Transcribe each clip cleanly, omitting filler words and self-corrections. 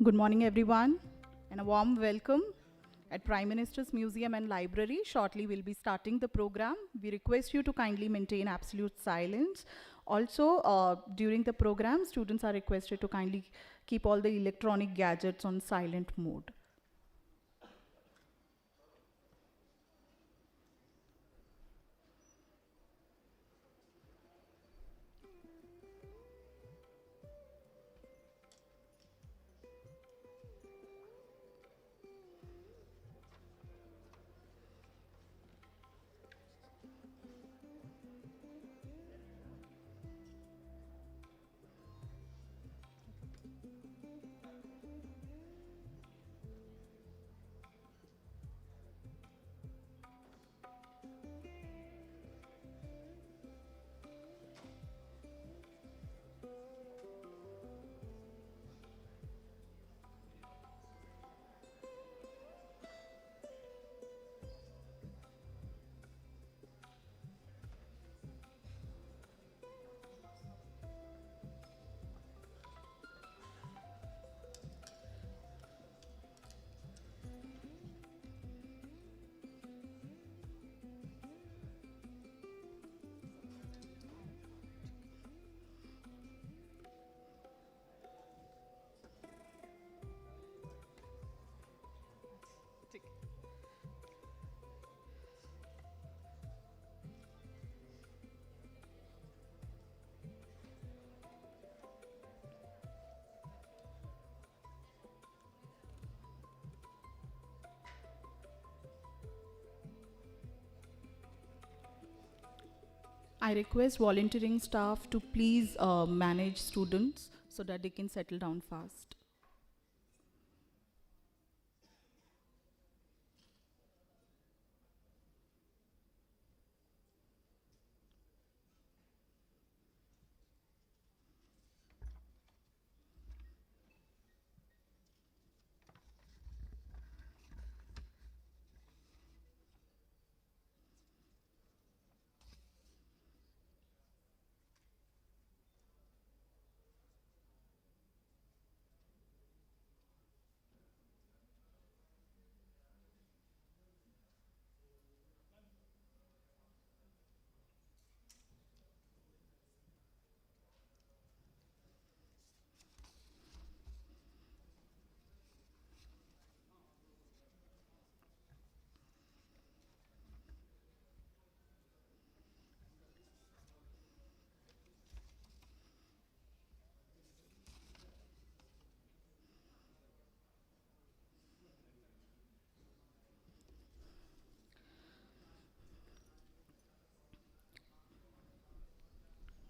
Good morning, everyone, and a warm welcome at Prime Minister's Museum and Library. Shortly, we'll be starting the program. We request you to kindly maintain absolute silence. Also, during the program, students are requested to kindly keep all the electronic gadgets on silent mode. I request volunteering staff to please manage students so that they can settle down fast.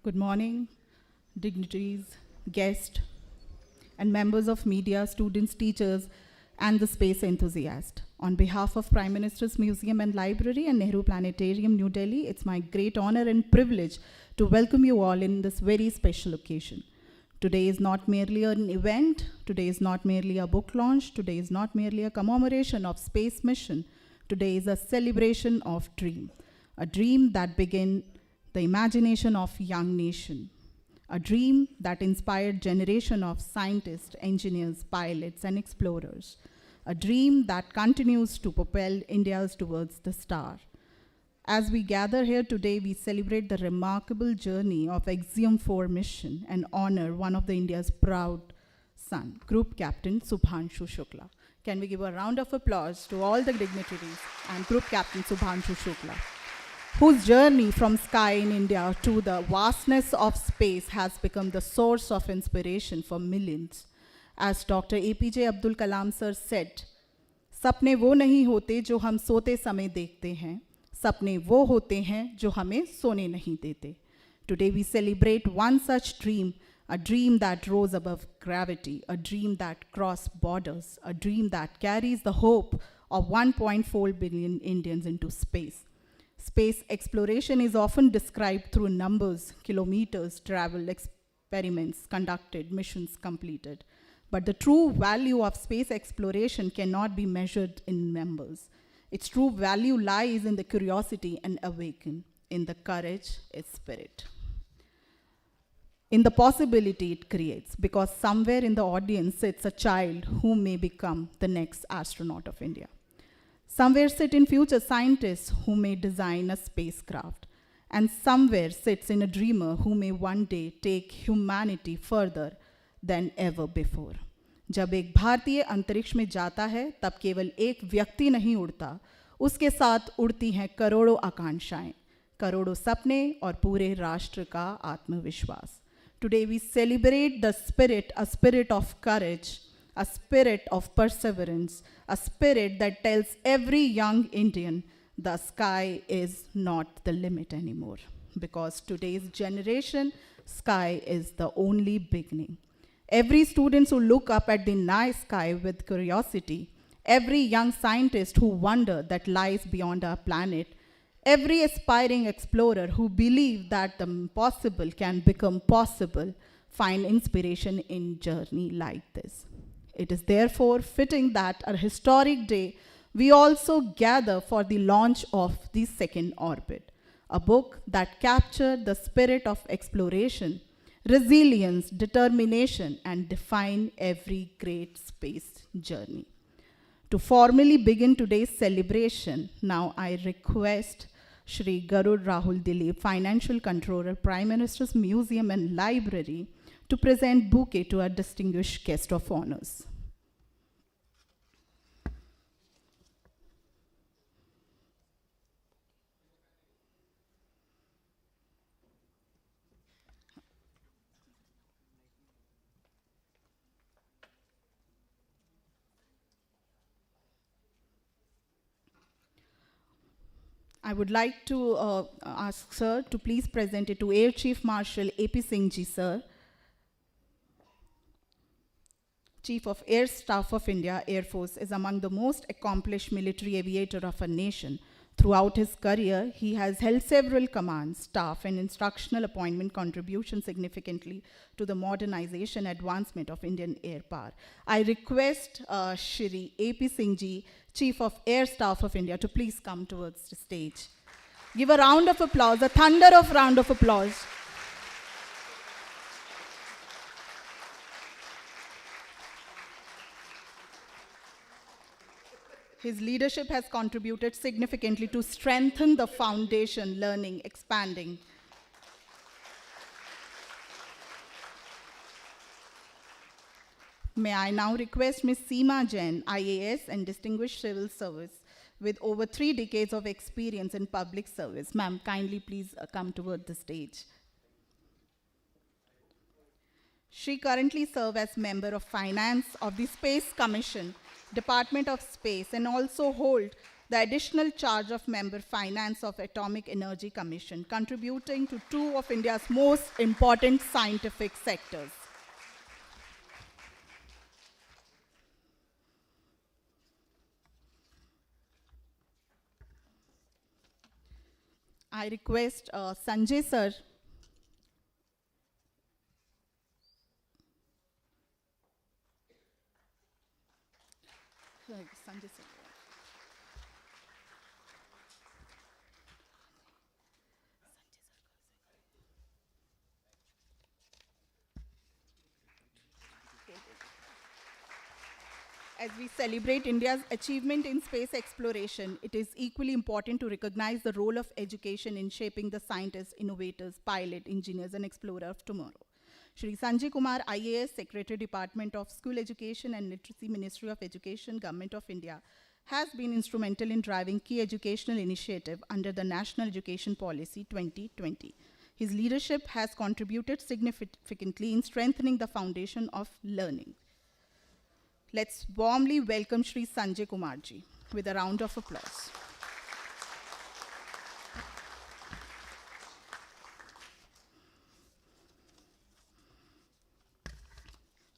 Good morning, dignitaries, guests, and members of media, students, teachers, and the space enthusiasts. On behalf of Prime Minister's Museum and Library and Nehru Planetarium, New Delhi, it's my great honor and privilege to welcome you all in this very special occasion. Today is not merely an event, today is not merely a book launch, today is not merely a commemoration of space mission, today is a celebration of dream, a dream that began the imagination of young nation, a dream that inspired generation of scientists, engineers, pilots, and explorers, a dream that continues to propel India towards the star. As we gather here today, we celebrate the remarkable journey of IDYM 4 mission and honor one of the India's proud son, Group Captain Shubhanshu Shukla. Can we give a round of applause to all the dignitaries and Group Captain Shubhanshu Shukla, whose journey from sky in India to the vastness of space has become the source of inspiration for millions. As Dr. APJ Abdul Kalam sir said, सपने वो नहीं होते जो हम सोते समय देखते हैं, सपने वो होते हैं जो हमें सोने नहीं देते. Today we celebrate one such dream, a dream that rose above gravity, a dream that crossed borders, a dream that carries the hope of 1.4 billion Indians into space. Space exploration is often described through numbers, kilometers traveled, experiments conducted, missions completed. But the true value of space exploration cannot be measured in numbers. Its true value lies in the curiosity and awaken, in the courage, its spirit. in the possibility it creates, because somewhere in the audience sits a child who may become the next astronaut of India. Somewhere sit in future scientists who may design a spacecraft, and somewhere sits in a dreamer who may one day take humanity further than ever before. जब एक भारतीय अंतरिक्ष में जाता है, तब केवल एक व्यक्ति नहीं उड़ता, उसके साथ उड़ती हैं करोड़ों आकांक्षाएं, करोड़ों सपने और पूरे राष्ट्र का आत्मविश्वास. Today we celebrate the spirit, a spirit of courage, a spirit of perseverance, a spirit that tells every young Indian the sky is not the limit anymore. Because today's generation, sky is the only beginning. Every student who look up at the night sky with curiosity, every young scientist who wonder that lies beyond our planet, every aspiring explorer who believes that the impossible can become possible, find inspiration in journey like this. It is therefore fitting that a historic day we also gather for the launch of the second orbit, a book that captured the spirit of exploration, resilience, determination, and define every great space journey. To formally begin today's celebration, now I request Shri Garud Rahul Dilip, Financial Controller, Prime Minister's Museum and Library, to present bouquet to our distinguished guest of honors. I would like to ask Sir to please present it to Air Chief Marshal A.P. Singh Ji, Sir, Chief of Air Staff of India, Air Force, is among the most accomplished military aviator of our nation. Throughout his career, he has held several commands, staff, and instructional appointment contribution significantly to the modernization advancement of Indian air power. I request Shri A.P. Singh Ji, Chief of Air Staff of India, to please come towards the stage. Give a round of applause, a thunder of round of applause. His leadership has contributed significantly to strengthen the foundation, learning, expanding. May I now request Ms. Seema Jain, IAS and Distinguished Civil Service, with over 3 decades of experience in public service. Ma'am, kindly please come toward the stage. She currently serves as member of finance of the Space Commission, Department of Space, and also hold the additional charge of member finance of Atomic Energy Commission, contributing to 2 of India's most important scientific sectors. I request Sanjay sir. Sanjay sir. As we celebrate India's achievement in space exploration, it is equally important to recognize the role of education in shaping the scientists, innovators, pilot, engineers, and explorers of tomorrow. Shri Sanjay Kumar, IAS, Secretary, Department of School Education and Literacy, Ministry of Education, Government of India, has been instrumental in driving key educational initiative under the National Education Policy 2020. His leadership has contributed significantly in strengthening the foundation of learning. Let's warmly welcome Shri Sanjay Kumar ji with a round of applause.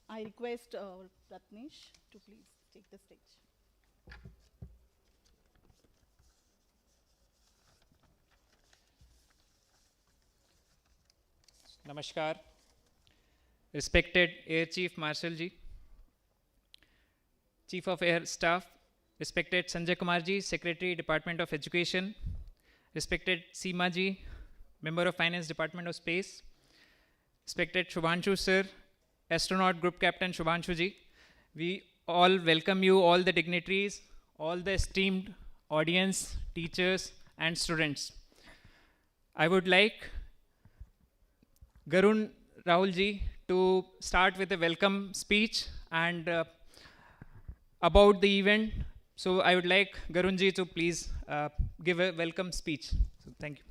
I request Ratnesh to please take the stage. Namaskar. Respected Air Chief Marshal ji, Chief of Air Staff, respected Sanjay Kumar ji, Secretary, Department of Education, respected Seema ji, Member of Finance, Department of Space, respected Shubhanshu sir, astronaut Group Captain Shubhanshu ji. We all welcome you, all the dignitaries, all the esteemed audience, teachers, and students. I would like Garun Rahul ji to start with a welcome speech and about the event. So I would like Garun ji to please give a welcome speech. So thank you.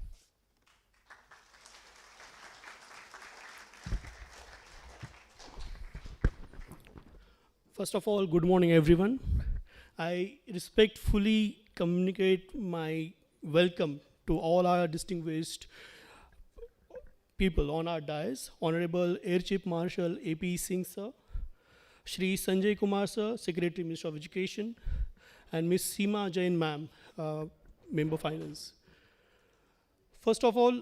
First of all, good morning, everyone. I respectfully communicate my welcome to all our distinguished people on our dais. Honorable Air Chief Marshal A.P. Singh sir, Shri Sanjay Kumar sir, Secretary Minister of Education, and Ms. Seema Jain ma'am, Member Finance. First of all,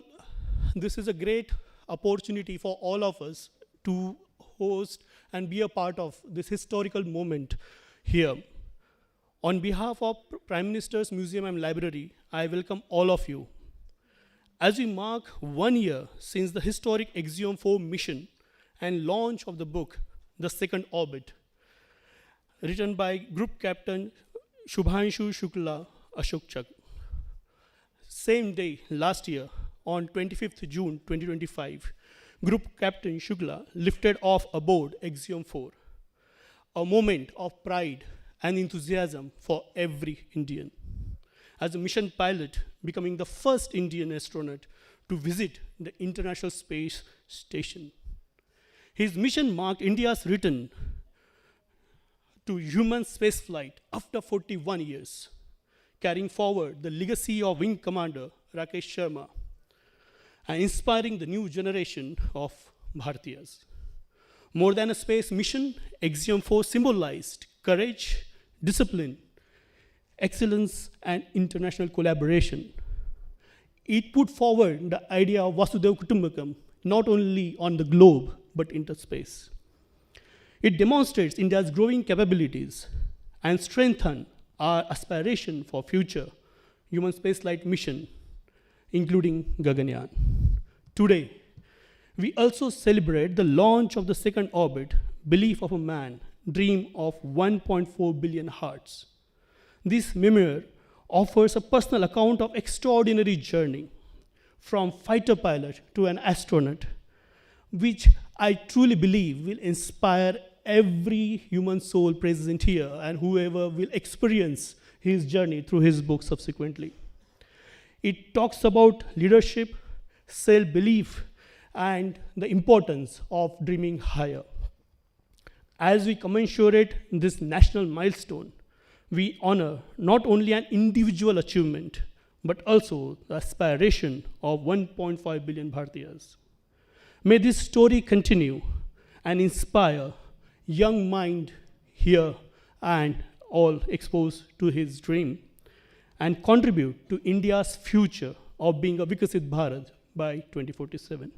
this is a great opportunity for all of us to host and be a part of this historical moment here. On behalf of Prime Minister's Museum and Library, I welcome all of you. As we mark 1 year since the historic Axiom 4 mission and launch of the book, The Second Orbit, written by Group Captain Shubhanshu Shukla, Ashok. Same day last year, on 25th June 2025, Group Captain Shukla lifted off aboard Axiom 4, a moment of pride and enthusiasm for every Indian. As a mission pilot, becoming the first Indian astronaut to visit the International Space Station. His mission marked India's return to human spaceflight after 41 years, carrying forward the legacy of Wing Commander Rakesh Sharma and inspiring the new generation of Bharatiyas. More than a space mission, Axiom 4 symbolized courage, discipline, excellence, and international collaboration. It put forward the idea of Vasudhaiva Kutumbakam, not only on the globe, but into space. It demonstrates India's growing capabilities and strengthens our aspiration for future human spaceflight mission, including Gaganyaan. Today, we also celebrate the launch of the second orbit, belief of a man, dream of 1.4 billion hearts. This memoir offers a personal account of extraordinary journey from fighter pilot to an astronaut, which I truly believe will inspire every human soul present here and whoever will experience his journey through his book subsequently. It talks about leadership, self-belief, and the importance of dreaming higher. As we commemorate this national milestone, we honor not only an individual achievement, but also the aspiration of 1.5 billion Bharatiyas. May this story continue and inspire young mind here and all exposed to his dream and contribute to India's future of being a Vikasit Bharat by 2047.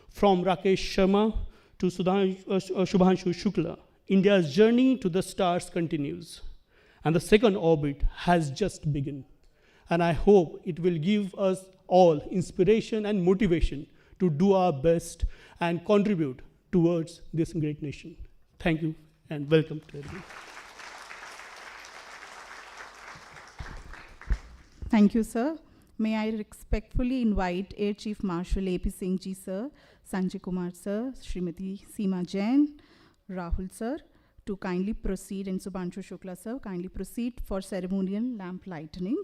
From Rakesh Sharma to Shubhanshu Shukla, India's journey to the stars continues, and the second orbit has just begun. And I hope it will give us all inspiration and motivation to do our best and contribute towards this great nation. Thank you and welcome to everyone. Thank you, sir. May I respectfully invite Air Chief Marshal A.P. Singh ji, sir, Sanjay Kumar, sir, Srimati Seema Jain, Rahul, sir, to kindly proceed, and Shubhanshu Shukla, sir, kindly proceed for ceremonial lamp lightning.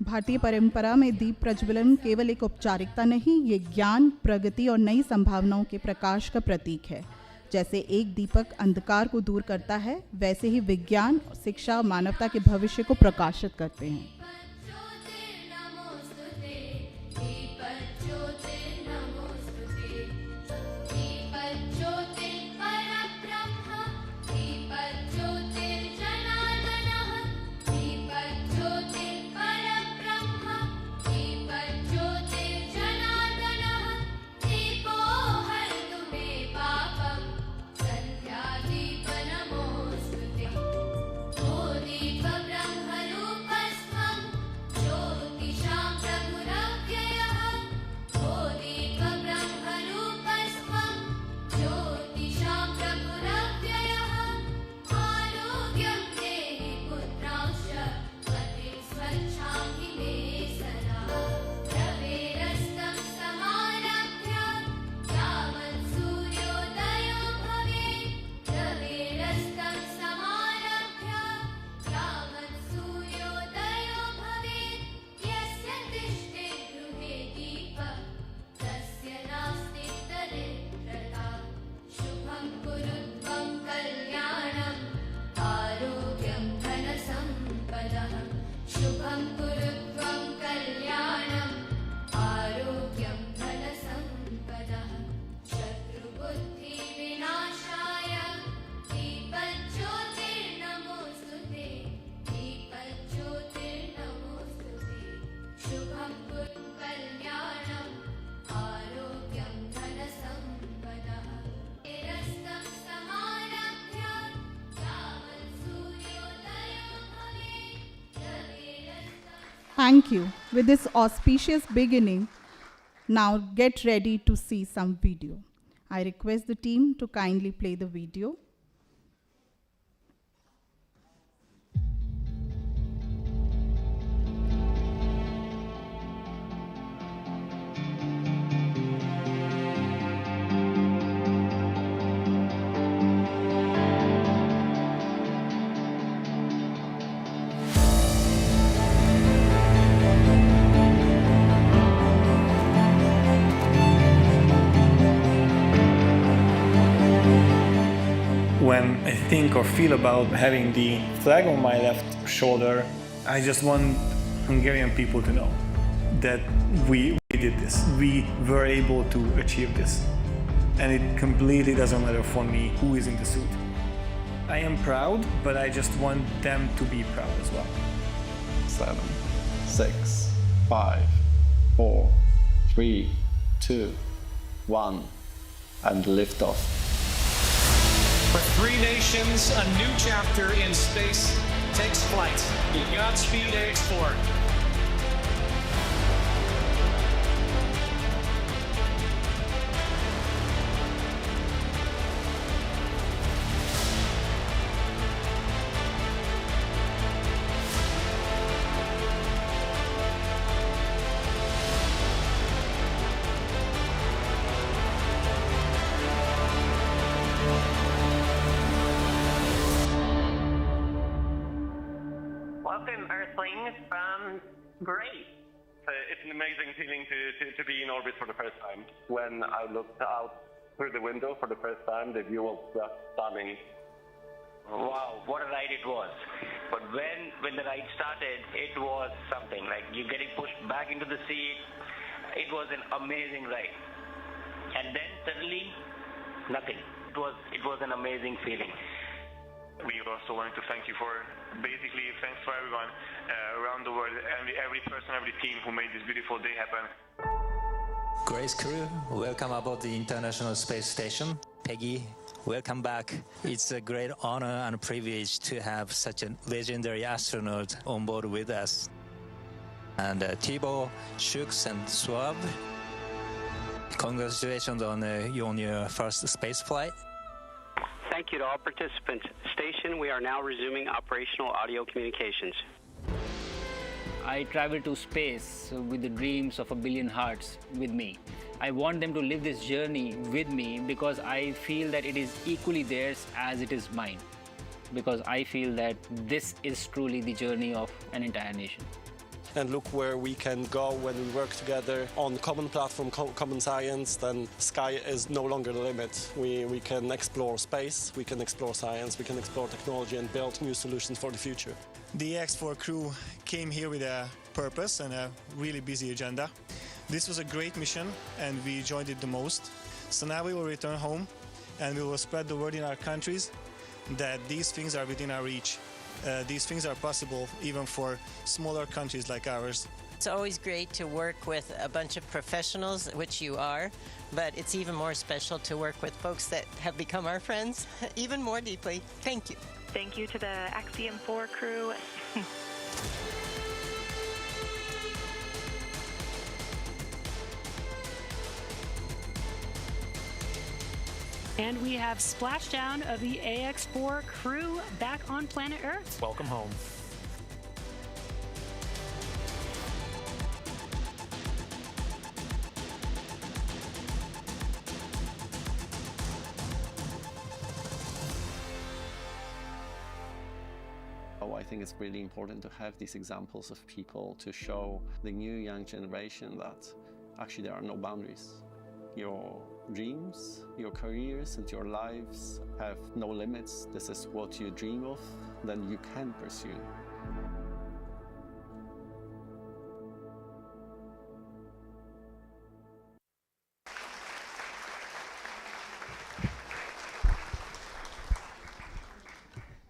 भारतीय परंपरा में दीप प्रज्वलन केवल एक औपचारिकता नहीं, ये ज्ञान, प्रगति और नई संभावनाओं के प्रकाश का प्रतीक है। जैसे एक दीपक अंधकार को दूर करता है, वैसे ही विज्ञान, शिक्षा, मानवता के भविष्य को प्रकाशित करते हैं। Namaste. Thank you. With this auspicious beginning, now get ready to see some video. I request the team to kindly play the video. When I think or feel about having the flag on my left shoulder, I just want Hungarian people to know that we did this. We were able to achieve this. And it completely doesn't matter for me who is in the suit. I am proud, but I just want them to be proud as well. 7, 6, 5, 4, 3, 2, 1, and lift off. For 3 nations, a new chapter in space takes flight. Godspeed, AX4. Welcome, Earthlings, from Greece. It's an amazing feeling to be in orbit for the first time. When I looked out through the window for the first time, the view was just stunning. Wow, what a ride it was. But when the ride started, it was something. Like you getting pushed back into the seat. It was an amazing ride. And then suddenly, nothing. It was an amazing feeling. We also wanted to thank you for, basically, thanks for everyone around the world, every person, every team who made this beautiful day happen. Grace crew, welcome aboard the International Space Station. Peggy, welcome back. It's a great honor and privilege to have such a legendary astronaut on board with us. And Thibaut, Shooks, and Swab, congratulations on your first space flight. Thank you to all participants. Station, we are now resuming operational audio communications. I travel to space with the dreams of a billion hearts with me. I want them to live this journey with me because I feel that it is equally theirs as it is mine. Because I feel that this is truly the journey of an entire nation. And look where we can go when we work together on common platform, common science, then sky is no longer the limit. We can explore space, we can explore science, we can explore technology and build new solutions for the future. The X4 crew came here with a purpose and a really busy agenda. This was a great mission and we enjoyed it the most. So now we will return home and we will spread the word in our countries that these things are within our reach. These things are possible even for smaller countries like ours. It's always great to work with a bunch of professionals, which you are, but it's even more special to work with folks that have become our friends even more deeply. Thank you. Thank you to the IDYM 4 crew. And we have splashdown of the AX4 crew back on planet Earth. Welcome home. I think it's really important to have these examples of people to show the new young generation that actually there are no boundaries. Your dreams, your careers, and your lives have no limits. This is what you dream of, then you can pursue.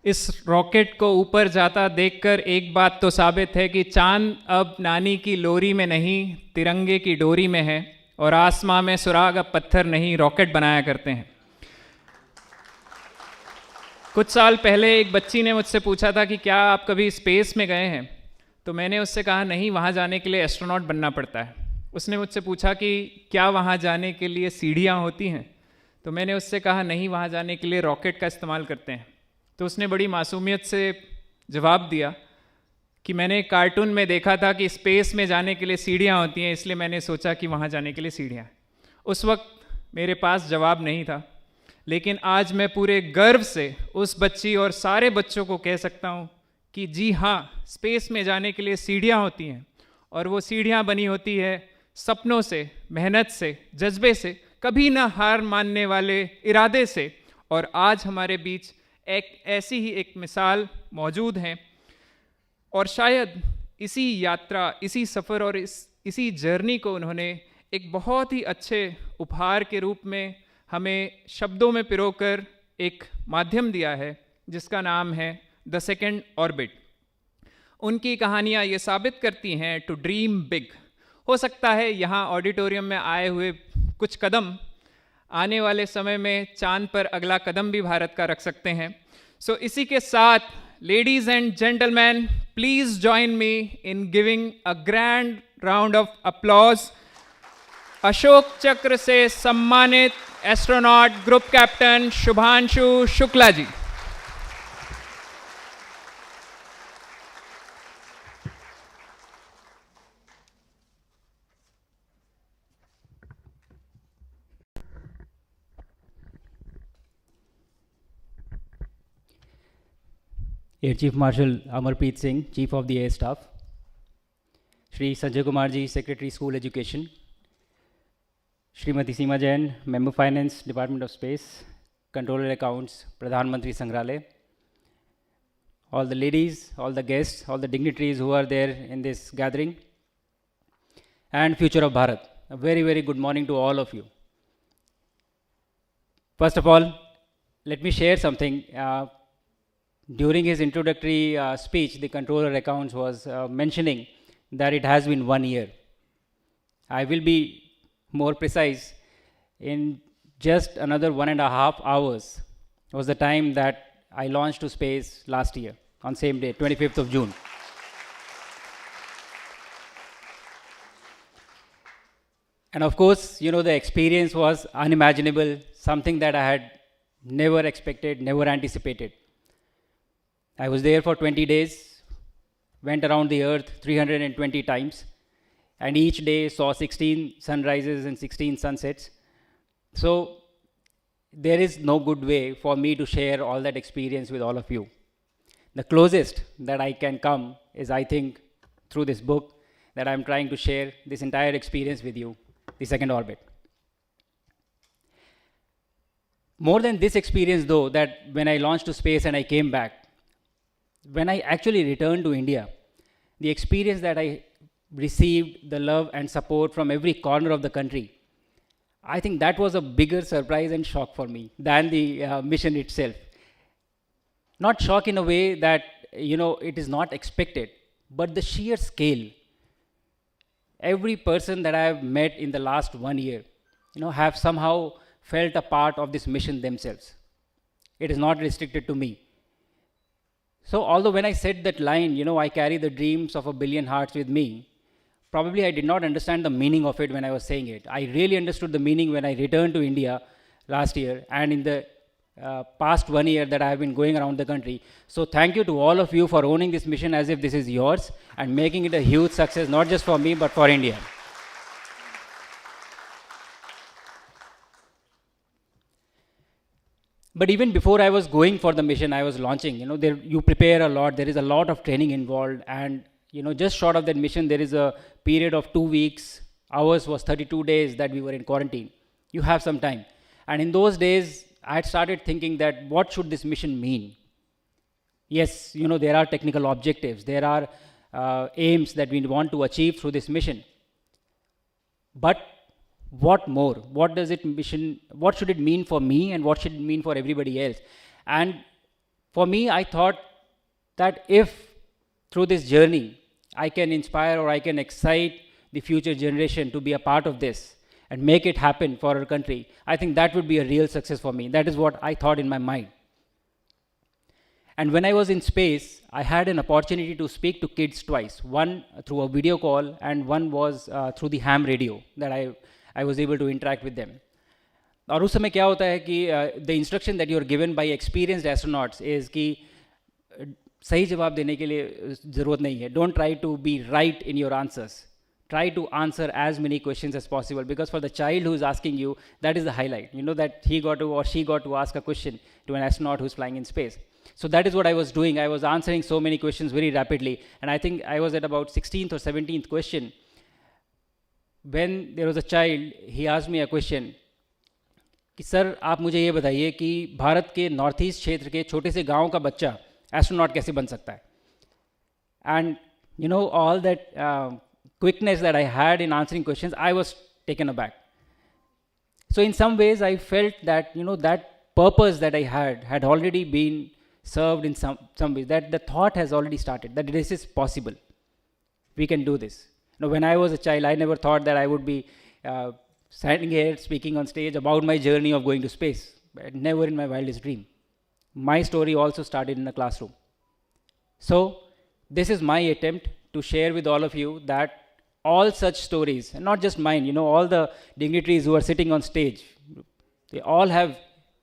इस rocket को ऊपर जाता देखकर एक बात तो साबित है कि चांद अब नानी की लोरी में नहीं, तिरंगे की डोरी में है, और आसमां में सुराग अब पत्थर नहीं, रॉकेट बनाया करते हैं। कुछ साल पहले एक बच्ची ने मुझसे पूछा था कि क्या आप कभी स्पेस में गए हैं, तो मैंने उससे कहा नहीं, वहाँ जाने के लिए एस्ट्रोनॉट बनना पड़ता है। उसने मुझसे पूछा कि क्या वहाँ जाने के लिए सीढ़ियाँ होती हैं? तो मैंने उससे कहा नहीं, वहाँ जाने के लिए रॉकेट का इस्तेमाल करते हैं। तो उसने बड़ी मासूमियत से जवाब दिया कि मैंने एक कार्टून में देखा था कि स्पेस में जाने के लिए सीढ़ियाँ होती हैं, इसलिए मैंने सोचा कि वहाँ जाने के लिए सीढ़ियाँ हैं। उस वक्त मेरे पास जवाब नहीं था, लेकिन आज मैं पूरे गर्व से उस बच्ची और सारे बच्चों को कह सकता हूँ कि जी हाँ, स्पेस में जाने के लिए सीढ़ियाँ होती हैं, और वो सीढ़ियाँ बनी होती है सपनों से, मेहनत से, जज्बे से, कभी ना हार मानने वाले इरादे से। और आज हमारे बीच एक ऐसी ही एक मिसाल मौजूद है, और शायद इसी यात्रा, इसी सफ़र और इसी जर्नी को उन्होंने एक बहुत ही अच्छे उपहार के रूप में हमें शब्दों में पिरोकर एक माध्यम दिया है, जिसका नाम है द सेकेंड ऑर्बिट। उनकी कहानियाँ ये साबित करती हैं टू ड्रीम बिग। हो सकता है यहाँ ऑडिटोरियम में आए हुए कुछ कदम आने वाले समय में चांद पर अगला कदम भी भारत का रख सकते हैं। सो इसी के साथ ladies and gentleman, please join me in giving a grand round of applause Ashok Chakra से सम्मानित astronaut group captain Shubhanshu Shukla ji. Air Chief Marshal Amarpreet Singh, Chief of the Air Staff, Shri Sanjay Kumar ji, Secretary School Education, Shrimati Seema Jain, Member Finance, Department of Space, Controller Accounts, Pradhan Mantri Sangrahalaya, all the ladies, all the guests, all the dignitaries who are there in this gathering, and future of Bharat. A very, very good morning to all of you. First of all, let me share something. During his introductory speech, the Controller Accounts was mentioning that it has been 1 year. I will be more precise. In just another 1.5 hours was the time that I launched to space last year, on same day, 25th of June. And of course, you know, the experience was unimaginable, something that I had never expected, never anticipated. I was there for 20 days, went around the earth 320 times, and each day saw 16 sunrises and 16 sunsets. So there is no good way for me to share all that experience with all of you. The closest that I can come is, I think, through this book that I'm trying to share this entire experience with you, the second orbit. More than this experience though, that when I launched to space and I came back, when I actually returned to India, the experience that I received, the love and support from every corner of the country, I think that was a bigger surprise and shock for me than the mission itself. Not shock in a way that, you know, it is not expected, but the sheer scale. Every person that I have met in the last 1 year, you know, have somehow felt a part of this mission themselves. It is not restricted to me. So although when I said that line, you know, I carry the dreams of 1 billion hearts with me, probably I did not understand the meaning of it when I was saying it. I really understood the meaning when I returned to India last year and in the past 1 year that I have been going around the country. So thank you to all of you for owning this mission as if this is yours and making it a huge success, not just for me, but for India. But even before I was going for the mission, I was launching, you know, there, you prepare a lot, there is a lot of training involved, and, you know, just short of that mission, there is a period of 2 weeks. Ours was 32 days that we were in quarantine. You have some time. And in those days, I had started thinking that what should this mission mean? Yes, you know, there are technical objectives, there are aims that we want to achieve through this mission. But what more? What does it mission? What should it mean for me, and what should it mean for everybody else? And for me, I thought that if through this journey I can inspire or I can excite the future generation to be a part of this and make it happen for our country, I think that would be a real success for me. That is what I thought in my mind. And when I was in space, I had an opportunity to speak to kids twice. One through a video call, and one was through the ham radio that I was able to interact with them. और उस समय क्या होता है कि the instruction that you are given by experienced astronauts is कि सही जवाब देने के लिए ज़रूरत नहीं है. Don't try to be right in your answers. Try to answer as many questions as possible, because for the child who is asking you, that is the highlight. You know that he got to or she got to ask a question to an astronaut who's flying in space. So that is what I was doing. I was answering so many questions very rapidly, and I think I was at about 16th or 17th question when there was a child. He asked me a question कि sir आप मुझे ये बताइए कि भारत के north east क्षेत्र के छोटे से गांव का बच्चा एस्ट्रोनॉट कैसे बन सकता है. And you know all that quickness that I had in answering questions, I was taken aback. So in some ways, I felt that, you know, that purpose that I had already been served in some ways, that the thought has already started, that this is possible. We can do this. You know, when I was a child, I never thought that I would be standing here speaking on stage about my journey of going to space. Never in my wildest dream. My story also started in a classroom. So this is my attempt to share with all of you that all such stories, and not just mine, you know, all the dignitaries who are sitting on stage, they all have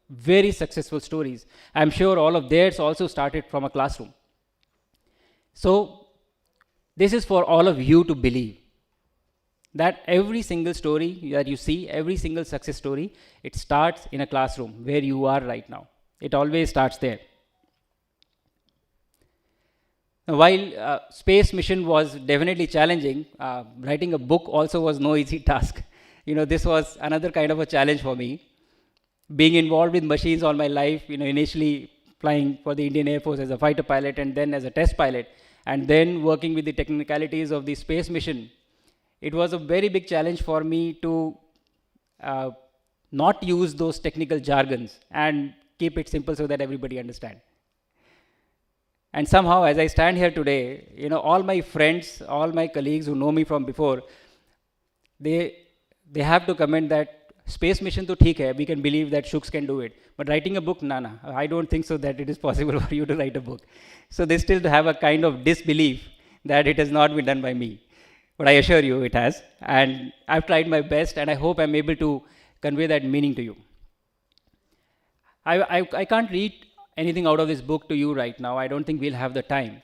very successful stories. I'm sure all of theirs also started from a classroom. So this is for all of you to believe that every single story that you see, every single success story, it starts in a classroom where you are right now. It always starts there. While space mission was definitely challenging, writing a book also was no easy task. You know, this was another kind of a challenge for me. Being involved with machines all my life, you know, initially flying for the Indian Air Force as a fighter pilot and then as a test pilot, and then working with the technicalities of the space mission, it was a very big challenge for me to not use those technical jargons and keep it simple so that everybody understands. And somehow, as I stand here today, you know, all my friends, all my colleagues who know me from before, they have to comment that space mission to theek hai, we can believe that Shuks can do it. But writing a book, nah, I don't think so that it is possible for you to write a book. So they still have a kind of disbelief that it has not been done by me. But I assure you it has. And I've tried my best, and I hope I'm able to convey that meaning to you. I can't read anything out of this book to you right now. I don't think we'll have the time.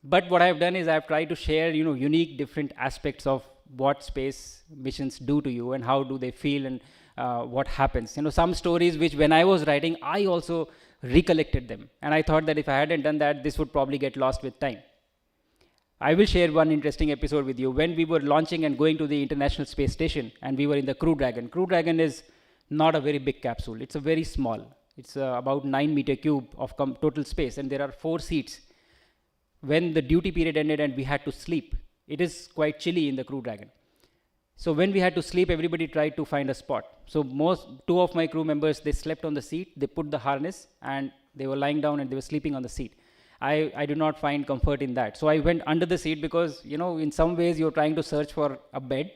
But what I've done is I've tried to share, you know, unique different aspects of what space missions do to you and how do they feel and what happens. You know, some stories which when I was writing, I also recollected them. And I thought that if I hadn't done that, this would probably get lost with time. I will share one interesting episode with you. When we were launching and going to the International Space Station and we were in the Crew Dragon. Crew Dragon is not a very big capsule. It's a very small. It's about 9-meter cube of total space, and there are 4 seats. When the duty period ended and we had to sleep, it is quite chilly in the Crew Dragon. So when we had to sleep, everybody tried to find a spot. So 2 of my crew members, they slept on the seat, they put the harness, and they were lying down and they were sleeping on the seat. I did not find comfort in that. So I went under the seat because, you know, in some ways you're trying to search for a bed,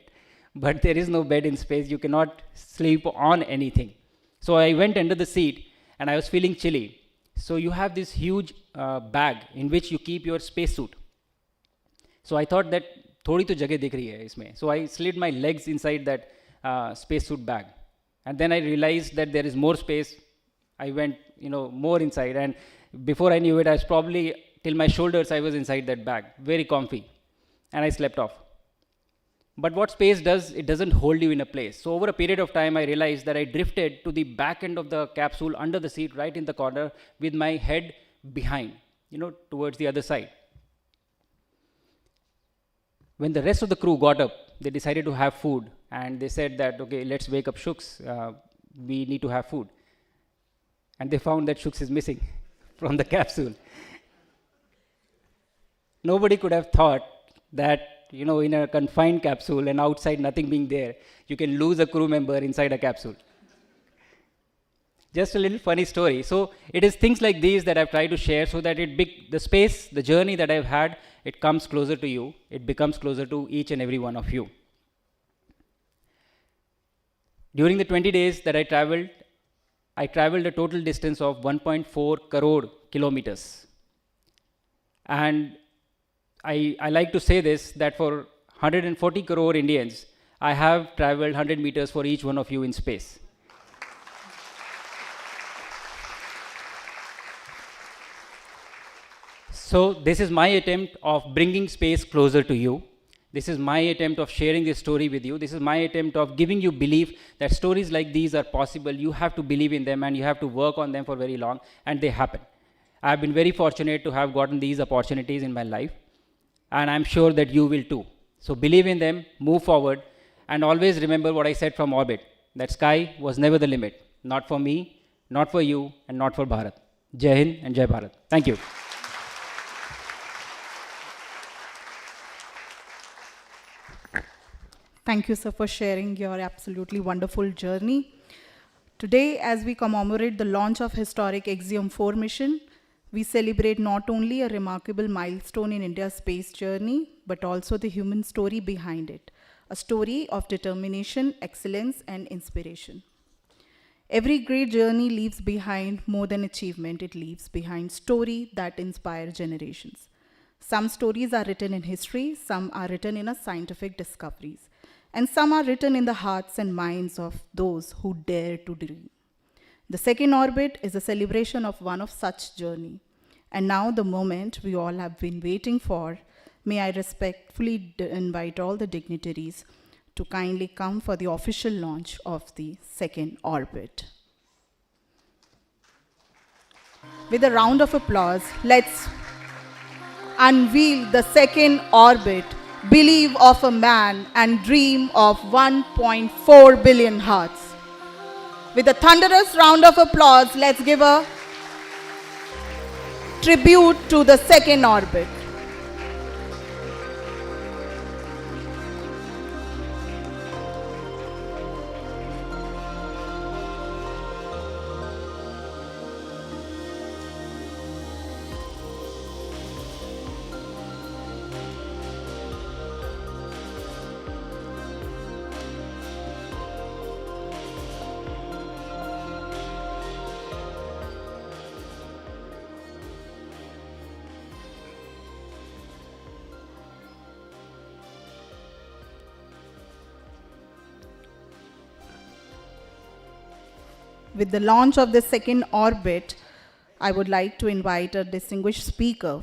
but there is no bed in space. You cannot sleep on anything. So I went under the seat and I was feeling chilly. So you have this huge bag in which you keep your spacesuit. So I thought that thodi to jagah dikh rahi hai isme. So I slid my legs inside that spacesuit bag. And then I realized that there is more space. I went, you know, more inside, and before I knew it, I was probably till my shoulders, I was inside that bag, very comfy, and I slept off. But what space does, it doesn't hold you in a place. So over a period of time, I realized that I drifted to the back end of the capsule under the seat, right in the corner, with my head behind, you know, towards the other side. When the rest of the crew got up, they decided to have food, and they said that, okay, let's wake up Shuks, we need to have food. And they found that Shuks is missing from the capsule. Nobody could have thought that, you know, in a confined capsule and outside nothing being there, you can lose a crew member inside a capsule. Just a little funny story. So it is things like these that I've tried to share so that the space, the journey that I've had, it comes closer to you. It becomes closer to each and every one of you. During the 20 days that I traveled a total distance of 1.4 crore kilometers. And I like to say this, that for 140 crore Indians, I have traveled 100 meters for each one of you in space. So this is my attempt of bringing space closer to you. This is my attempt of sharing this story with you. This is my attempt of giving you belief that stories like these are possible. You have to believe in them and you have to work on them for very long, and they happen. I've been very fortunate to have gotten these opportunities in my life, and I'm sure that you will too. So believe in them, move forward, and always remember what I said from orbit, that sky was never the limit. Not for me, not for you, and not for Bharat. Jai Hind and Jai Bharat. Thank you. Thank you, sir, for sharing your absolutely wonderful journey. Today, as we commemorate the launch of historic ISRO 4 mission, we celebrate not only a remarkable milestone in India's space journey, but also the human story behind it, a story of determination, excellence, and inspiration. Every great journey leaves behind more than achievement. It leaves behind story that inspire generations. Some stories are written in history, some are written in a scientific discoveries, and some are written in the hearts and minds of those who dare to dream. The second orbit is a celebration of one of such journey. And now the moment we all have been waiting for, may I respectfully invite all the dignitaries to kindly come for the official launch of the second orbit. With a round of applause, let's unveil the second orbit, believe of a man and dream of 1.4 billion hearts. With a thunderous round of applause, let's give a tribute to the second orbit. With the launch of the second orbit, I would like to invite a distinguished speaker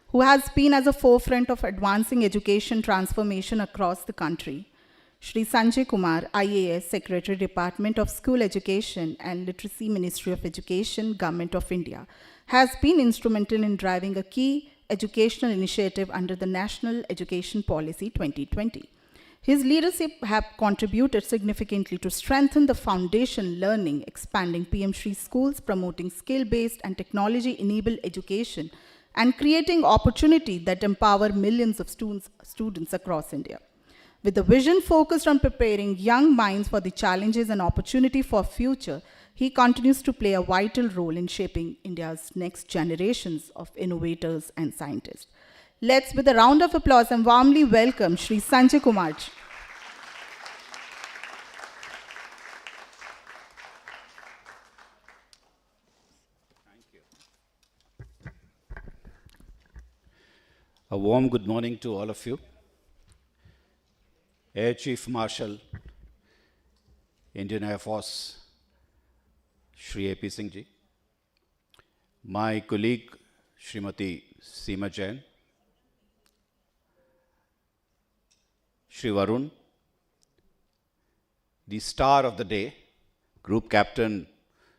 who has been at the forefront of advancing education transformation across the country. Shri Sanjay Kumar, IAS, Secretary, Department of School Education and Literacy, Ministry of Education, Government of India, has been instrumental in driving a key educational initiative under the National Education Policy 2020. His leadership have contributed significantly to strengthen the foundation learning, expanding PM Shri schools, promoting skill-based and technology-enabled education, and creating opportunity that empower millions of students across India. With a vision focused on preparing young minds for the challenges and opportunity for future, he continues to play a vital role in shaping India's next generations of innovators and scientists. Let's, with a round of applause, and warmly welcome Shri Sanjay Kumar. A warm good morning to all of you. Air Chief Marshal, Indian Air Force, Shri A.P. Singh ji, my colleague, Srimati Seema Jain, Shri Varun, the star of the day, Group Captain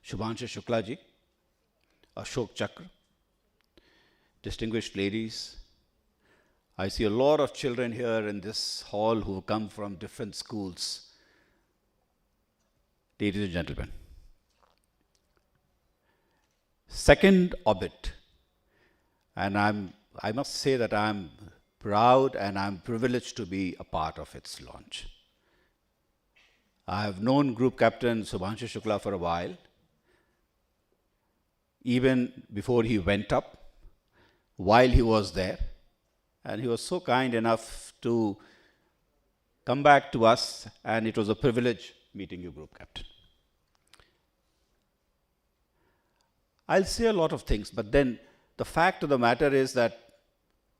Shubhanshu Shukla ji, Ashok Chakra, distinguished ladies. I see a lot of children here in this hall who come from different schools. Ladies and gentlemen, second orbit, and I must say that I'm proud and I'm privileged to be a part of its launch. I have known Group Captain Shubhanshu Shukla for a while, even before he went up, while he was there, and he was so kind enough to come back to us, and it was a privilege meeting you, Group Captain. I'll say a lot of things, but then the fact of the matter is that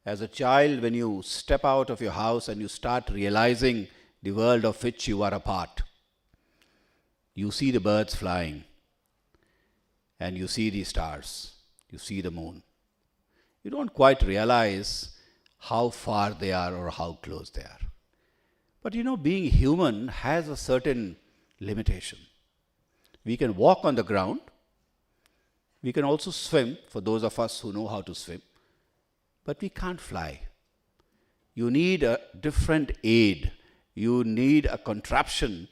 as a child, when you step out of your house and you start realizing the world of which you are a part, you see the birds flying, and you see the stars, you see the moon. You don't quite realize how far they are or how close they are. But being human has a certain limitation. We can walk on the ground. We can also swim, for those of us who know how to swim. But we can't fly. You need a different aid. You need a contraption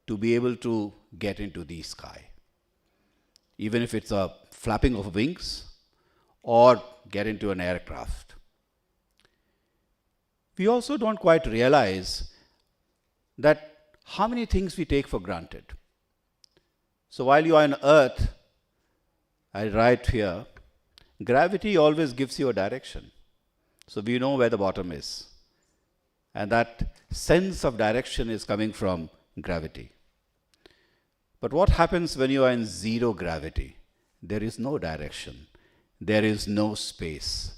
to be able to get into the sky. Even if it's a flapping of wings or get into an aircraft. We also don't quite realize that how many things we take for granted. So while you are on Earth, I write here, gravity always gives you a direction. So we know where the bottom is. And that sense of direction is coming from gravity. But what happens when you are in zero gravity? There is no direction. There is no space.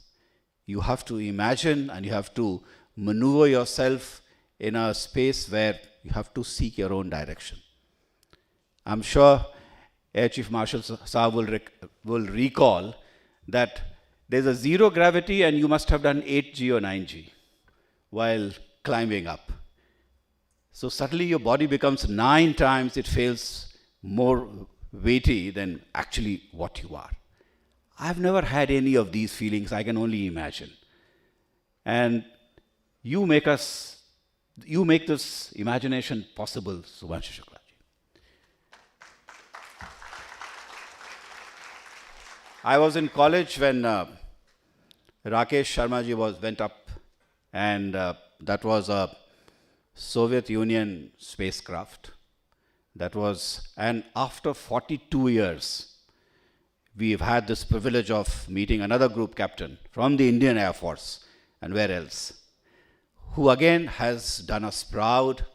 You have to imagine and you have to maneuver yourself in a space where you have to seek your own direction. I'm sure Air Chief Marshal Saab will recall that there's a zero gravity and you must have done 8G or 9G while climbing up. So suddenly your body becomes 9 times, it feels more weighty than actually what you are. I've never had any of these feelings, I can only imagine. And you make this imagination possible, Shubhanshu Shukla. I was in college when Rakesh Sharma ji went up, and that was a Soviet Union spacecraft. And after 42 years, we've had this privilege of meeting another group captain from the Indian Air Force, and where else, who again has done us proud,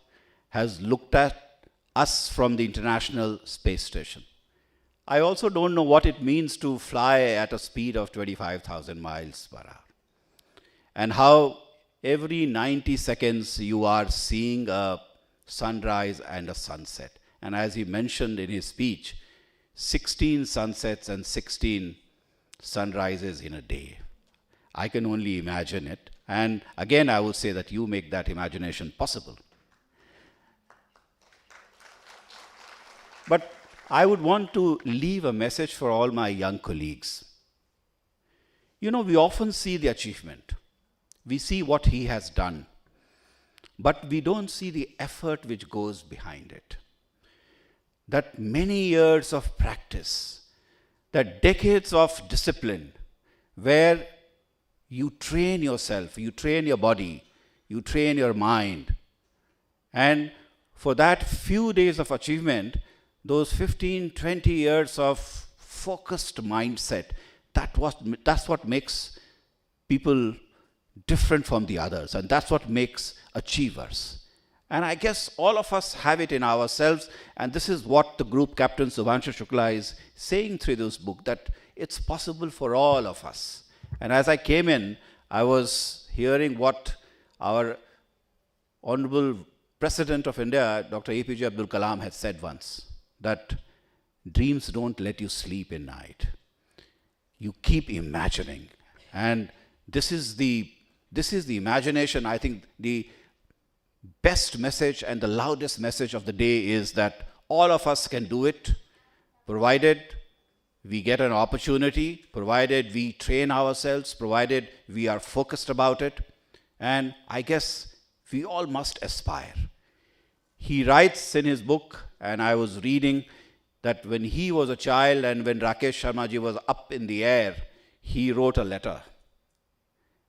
has looked at us from the International Space Station. I also don't know what it means to fly at a speed of 25,000 miles per hour. And how every 90 seconds you are seeing a sunrise and a sunset. And as he mentioned in his speech, 16 sunsets and 16 sunrises in a day. I can only imagine it. And again, I will say that you make that imagination possible. But I would want to leave a message for all my young colleagues. We often see the achievement. We see what he has done. But we don't see the effort which goes behind it. That many years of practice, that decades of discipline, where you train yourself, you train your body, you train your mind. And for that few days of achievement, those 15, 20 years of focused mindset, that's what makes people different from the others, and that's what makes achievers. And I guess all of us have it in ourselves, and this is what the Group Captain Shubhanshu Shukla is saying through this book, that it's possible for all of us. And as I came in, I was hearing what our Honorable President of India, Dr. APJ Abdul Kalam, had said once, that dreams don't let you sleep in night. You keep imagining. And this is the imagination. I think the best message and the loudest message of the day is that all of us can do it, provided we get an opportunity, provided we train ourselves, provided we are focused about it. And I guess we all must aspire. He writes in his book, and I was reading, that when he was a child and when Rakesh Sharma ji was up in the air, he wrote a letter.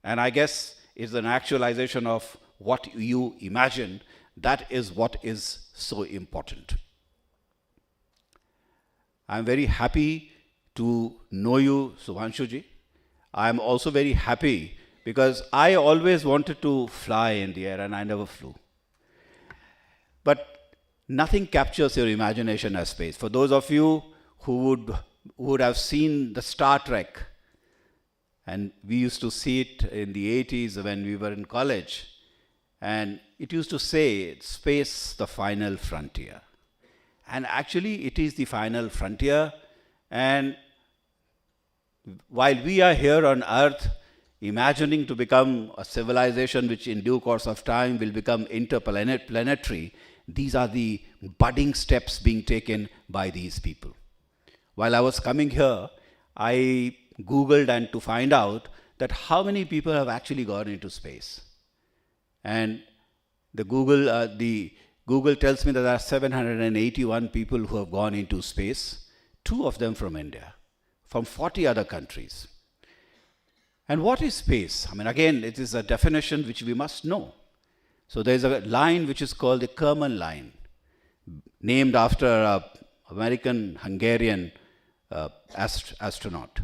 And I guess it's an actualization of what you imagine. That is what is so important. I'm very happy to know you, Shubhanshu ji. I'm also very happy because I always wanted to fly in the air and I never flew. But nothing captures your imagination as space. For those of you who would would have seen the Star Trek, and we used to see it in the 80s when we were in college, and it used to say, space, the final frontier. And actually, it is the final frontier, and while we are here on Earth, imagining to become a civilization which in due course of time will become interplanetary, these are the budding steps being taken by these people. While I was coming here, I Googled and to find out that how many people have actually gone into space. And the Google tells me that there are 781 people who have gone into space, 2 of them from India, from 40 other countries. And what is space? I mean, again, it is a definition which we must know. So there's a line which is called the Kerman line, named after an American-Hungarian astronaut,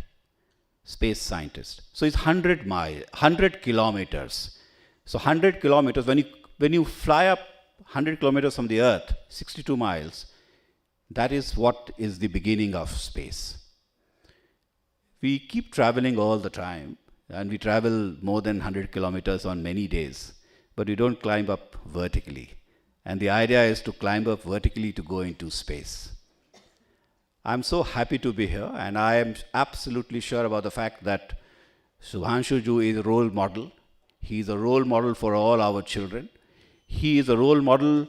space scientist. So it's 100 kilometers. So 100 kilometers, when you fly up 100 kilometers from the Earth, 62 miles, that is what is the beginning of space. We keep traveling all the time, and we travel more than 100 kilometers on many days, but we don't climb up vertically. And the idea is to climb up vertically to go into space. I'm so happy to be here, and I am absolutely sure about the fact that Shubhanshu Ji is a role model. He is a role model for all our children. He is a role model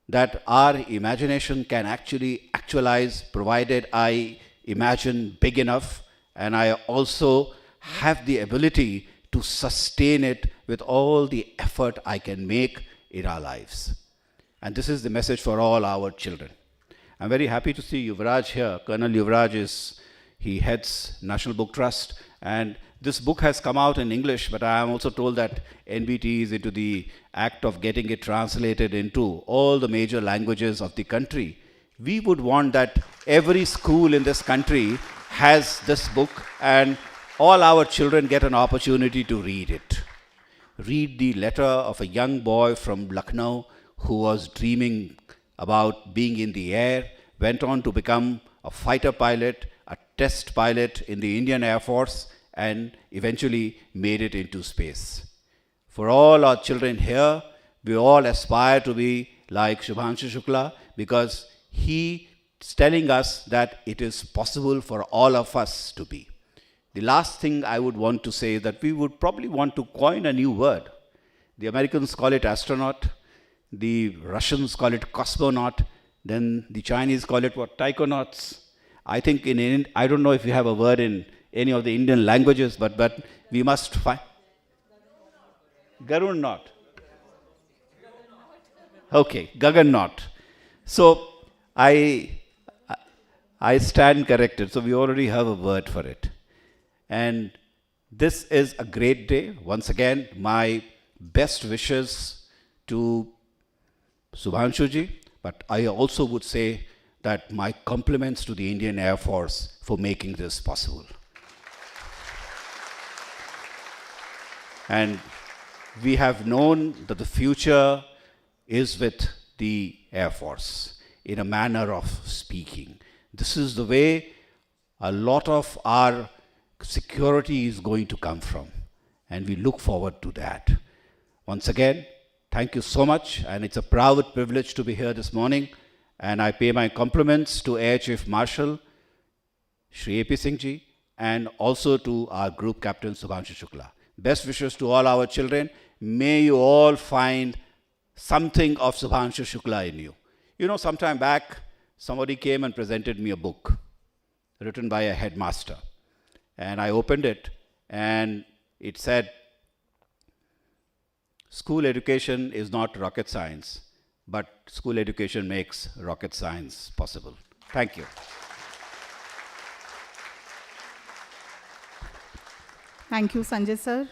that our imagination can actually actualize, provided I imagine big enough, and I also have the ability to sustain it with all the effort I can make in our lives. And this is the message for all our children. I'm very happy to see Yuvraj here. Colonel Yuvraj he heads National Book Trust, and this book has come out in English, but I am also told that NBT is into the act of getting it translated into all the major languages of the country. We would want that every school in this country has this book, and all our children get an opportunity to read it. Read the letter of a young boy from Lucknow who was dreaming about being in the air, went on to become a fighter pilot, a test pilot in the Indian Air Force, and eventually made it into space. For all our children here, we all aspire to be like Shubhanshu Shukla, because he is telling us that it is possible for all of us to be. The last thing I would want to say is that we would probably want to coin a new word. The Americans call it astronaut, the Russians call it cosmonaut, then the Chinese call it what, taikonauts. I think I don't know if you have a word in any of the Indian languages, but we must find Garunaut. Okay, Gagannaut. So I stand corrected. So we already have a word for it. And this is a great day. Once again, my best wishes to Shubhanshu Ji, but I also would say that my compliments to the Indian Air Force for making this possible. And we have known that the future is with the Air Force in a manner of speaking. This is the way a lot of our security is going to come from, and we look forward to that. Once again, thank you so much, and it's a proud privilege to be here this morning, and I pay my compliments to Air Chief Marshal Shri A.P. Singh Ji, and also to our Group Captain Shubhanshu Shukla. Best wishes to all our children. May you all find something of Shubhanshu Shukla in you. You know, some time back, somebody came and presented me a book written by a headmaster. And I opened it, and it said, school education is not rocket science, but school education makes rocket science possible. Thank you. Thank you, Sanjay sir.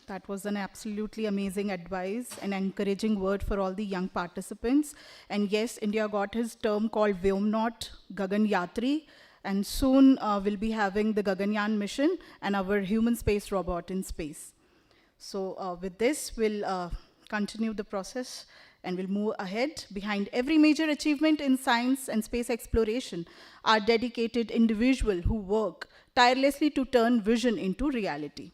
That was an absolutely amazing advice and encouraging word for all the young participants. And yes, India got his term called Vyomnaut Gagan Yatri, and soon we'll be having the Gaganyaan mission and our human space robot in space. So with this, we'll continue the process. and will move ahead. Behind every major achievement in science and space exploration are dedicated individuals who work tirelessly to turn vision into reality.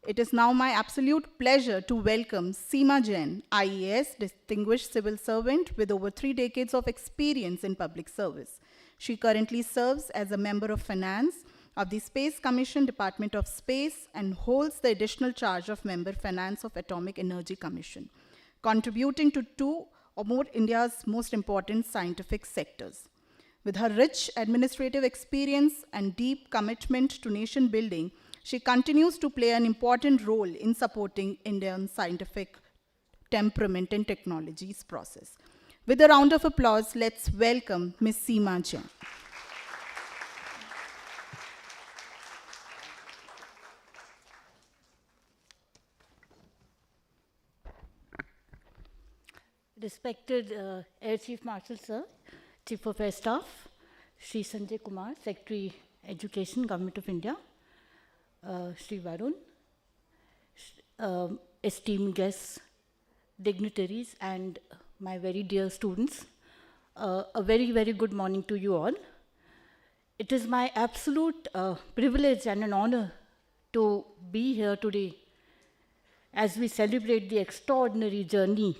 It is now my absolute pleasure to welcome Seema Jain, IAS, distinguished civil servant with over 3 decades of experience in public service. She currently serves as a member of finance of the Space Commission Department of Space and holds the additional charge of member finance of Atomic Energy Commission, contributing to 2 or more India's most important scientific sectors. With her rich administrative experience and deep commitment to nation building, she continues to play an important role in supporting Indian scientific temperament and technologies process. With a round of applause, let's welcome Ms. Seema Jain. Respected Air Chief Marshal Sir, Chief of Air Staff, Shri Sanjay Kumar, Secretary Education, Government of India, Shri Varun, esteemed guests, dignitaries, and my very dear students, a very, very good morning to you all. It is my absolute privilege and an honor to be here today as we celebrate the extraordinary journey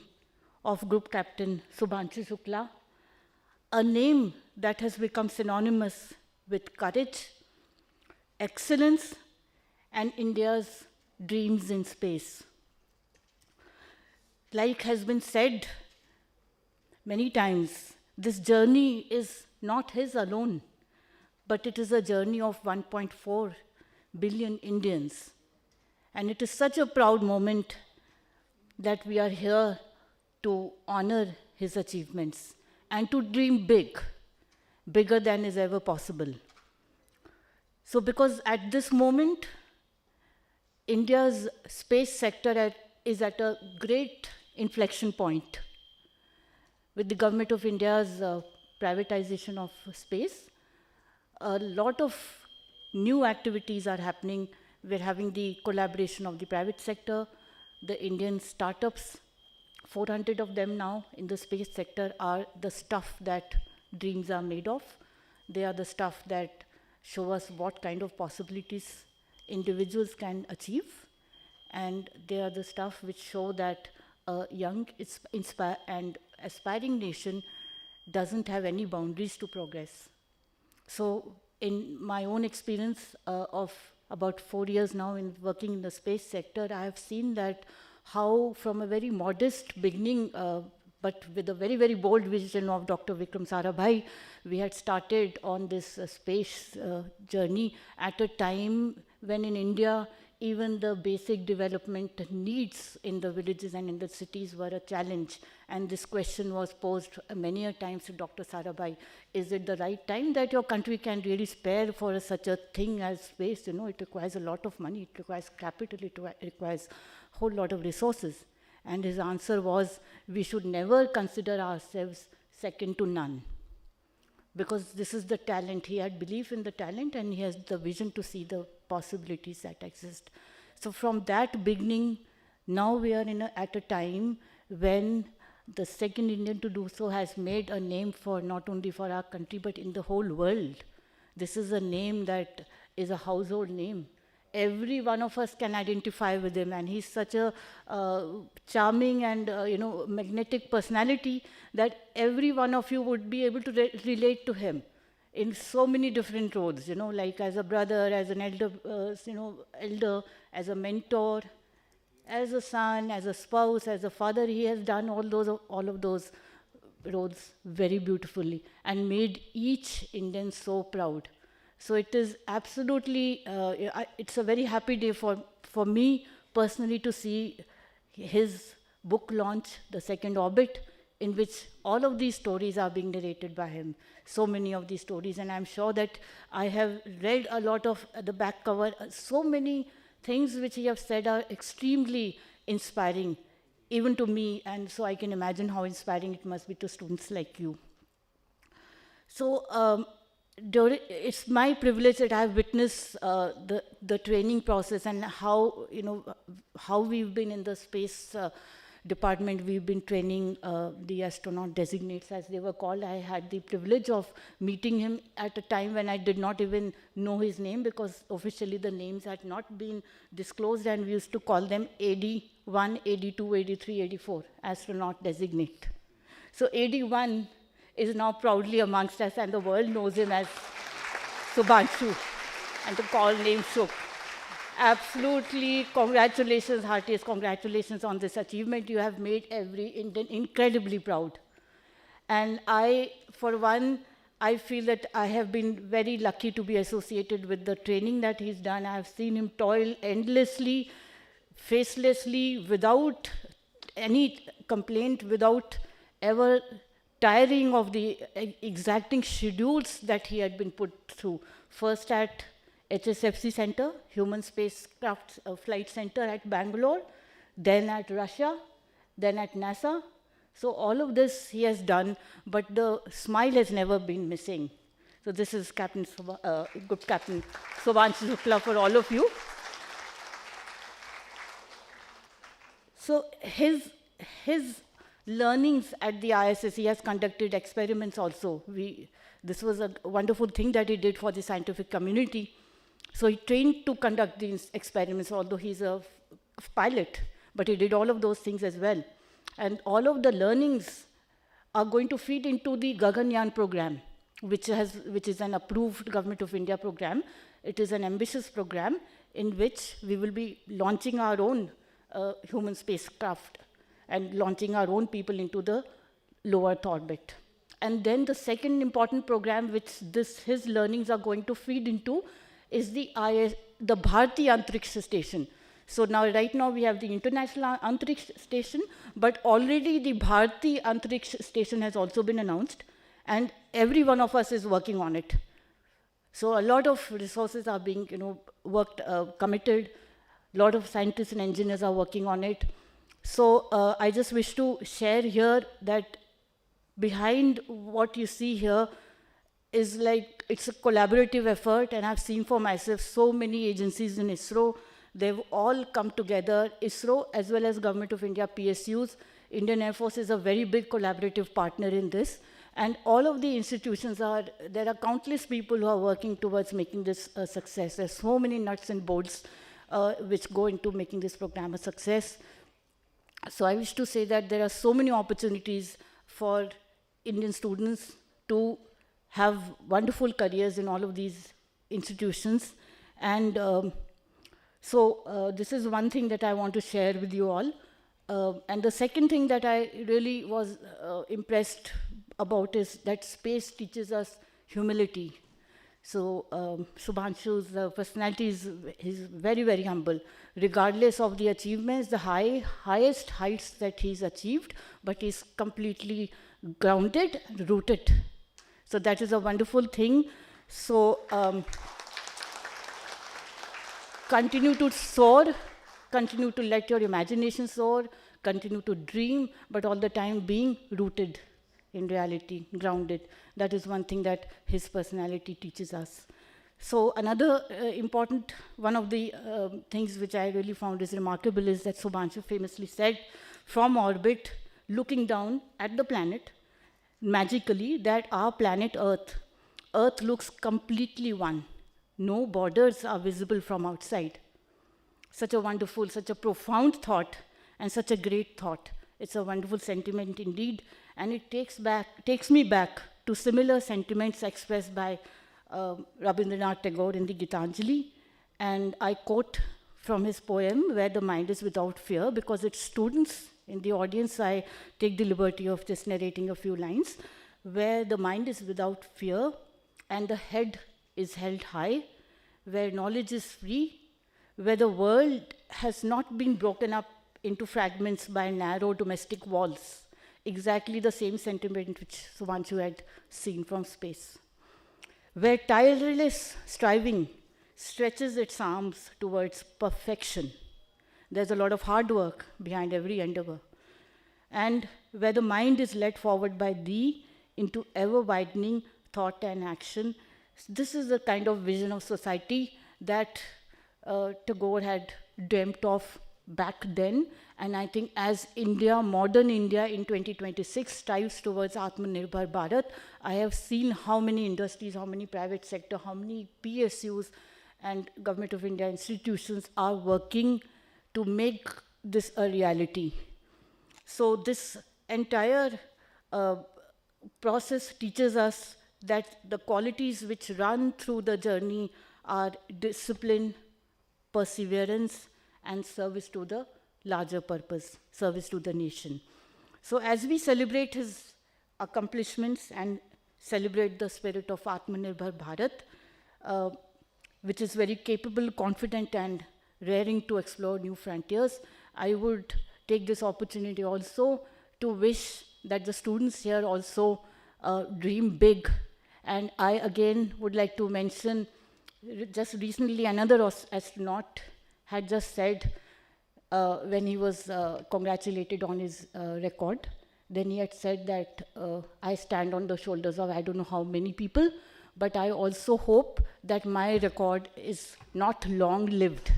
of Group Captain Shubhanshu Shukla, a name that has become synonymous with courage, excellence, and India's dreams in space. Like has been said many times, this journey is not his alone, but it is a journey of 1.4 billion Indians. And it is such a proud moment that we are here to honor his achievements and to dream big, bigger than is ever possible. So because at this moment, India's space sector is at a great inflection point. With the Government of India's privatization of space, a lot of new activities are happening. We're having the collaboration of the private sector, the Indian startups. 400 of them now in the space sector are the stuff that dreams are made of. They are the stuff that show us what kind of possibilities individuals can achieve. And they are the stuff which show that a young and aspiring nation doesn't have any boundaries to progress. So in my own experience of about 4 years now in working in the space sector, I have seen that how from a very modest beginning, but with a very, very bold vision of Dr. Vikram Sarabhai, we had started on this space journey at a time when in India, even the basic development needs in the villages and in the cities were a challenge. And this question was posed many a times to Dr. Sarabhai, is it the right time that your country can really spare for such a thing as space? You know, it requires a lot of money, it requires capital, it requires a whole lot of resources. And his answer was, we should never consider ourselves second to none. Because this is the talent. He had belief in the talent and he has the vision to see the possibilities that exist. So from that beginning, now we are at a time when the second Indian to do so has made a name for not only for our country, but in the whole world. This is a name that is a household name. Every one of us can identify with him, and he's such a charming and magnetic personality that every one of you would be able to relate to him in so many different roles, like as a brother, as an elder, as a mentor, as a son, as a spouse, as a father. He has done all of those roles very beautifully and made each Indian so proud. So it is absolutely, it's a very happy day for me personally to see his book launch, The Second Orbit, in which all of these stories are being narrated by him. So many of these stories, and I'm sure that I have read a lot of the back cover. So many things which he has said are extremely inspiring, even to me, and so I can imagine how inspiring it must be to students like you. So it's my privilege that I have witnessed the training process and how we've been in the space department, we've been training the astronaut designates, as they were called. I had the privilege of meeting him at a time when I did not even know his name, because officially the names had not been disclosed, and we used to call them AD1, AD2, AD3, AD4, astronaut designate. So AD1 is now proudly amongst us, and the world knows him as Shubhanshu, and the call name shook. Absolutely, congratulations, heartiest congratulations on this achievement. You have made every Indian incredibly proud. And I, for one, I feel that I have been very lucky to be associated with the training that he's done. I have seen him toil endlessly, facelessly, without any complaint, without ever tiring of the exacting schedules that he had been put through. First at HSFC Center, Human Spacecraft Flight Center at Bangalore, then at Russia, then at NASA. So all of this he has done, but the smile has never been missing. So this is Group Captain Shubhanshu Shukla for all of you. So his learnings at the ISS, he has conducted experiments also. This was a wonderful thing that he did for the scientific community. So he trained to conduct these experiments, although he's a pilot, but he did all of those things as well. And all of the learnings are going to feed into the Gaganyaan program, which is an approved Government of India program. It is an ambitious program in which we will be launching our own human spacecraft and launching our own people into the low Earth orbit. And then the second important program which his learnings are going to feed into is the Bharti Antariksha Station. So right now we have the International Antariksha Station, but already the Bharti Antariksha Station has also been announced, and every one of us is working on it. So a lot of resources are being committed. A lot of scientists and engineers are working on it. So I just wish to share here that behind what you see here is it's a collaborative effort, and I've seen for myself so many agencies in ISRO. They've all come together. ISRO, as well as Government of India PSUs, Indian Air Force is a very big collaborative partner in this. And all of the institutions there are countless people who are working towards making this a success. There's so many nuts and bolts which go into making this program a success. So I wish to say that there are so many opportunities for Indian students to have wonderful careers in all of these institutions. And this is one thing that I want to share with you all. And the second thing that I really was impressed about is that space teaches us humility. So Shubhanshu's personality is very, very humble, regardless of the achievements, the highest heights that he's achieved, but he's completely grounded and rooted. So that is a wonderful thing. So continue to soar, continue to let your imagination soar, continue to dream, but all the time being rooted in reality, grounded. That is one thing that his personality teaches us. So another important, one of the things which I really found is remarkable is that Shubhanshu famously said, from orbit, looking down at the planet, magically, that our planet Earth looks completely one. No borders are visible from outside. Such a wonderful, such a profound thought, and such a great thought. It's a wonderful sentiment indeed, and it takes me back to similar sentiments expressed by Rabindranath Tagore in the Gitanjali. And I quote from his poem, Where the Mind is Without Fear, because it's students in the audience, I take the liberty of just narrating a few lines. Where the mind is without fear, and the head is held high, where knowledge is free, where the world has not been broken up into fragments by narrow domestic walls. Exactly the same sentiment which Shubhanshu had seen from space. Where tireless striving stretches its arms towards perfection. There's a lot of hard work behind every endeavor. And where the mind is led forward by thee into ever-widening thought and action. This is the kind of vision of society that Tagore had dreamt of back then. And I think as India, modern India in 2026 strives towards Atmanirbhar Bharat, I have seen how many industries, how many private sector, how many PSUs and Government of India institutions are working to make this a reality. So this entire process teaches us that the qualities which run through the journey are discipline, perseverance, and service to the larger purpose, service to the nation. So as we celebrate his accomplishments and celebrate the spirit of Atmanirbhar Bharat, which is very capable, confident, and raring to explore new frontiers, I would take this opportunity also to wish that the students here also dream big. And I again would like to mention, just recently another astronaut had just said, when he was congratulated on his record, then he had said that I stand on the shoulders of I don't know how many people, but I also hope that my record is not long-lived,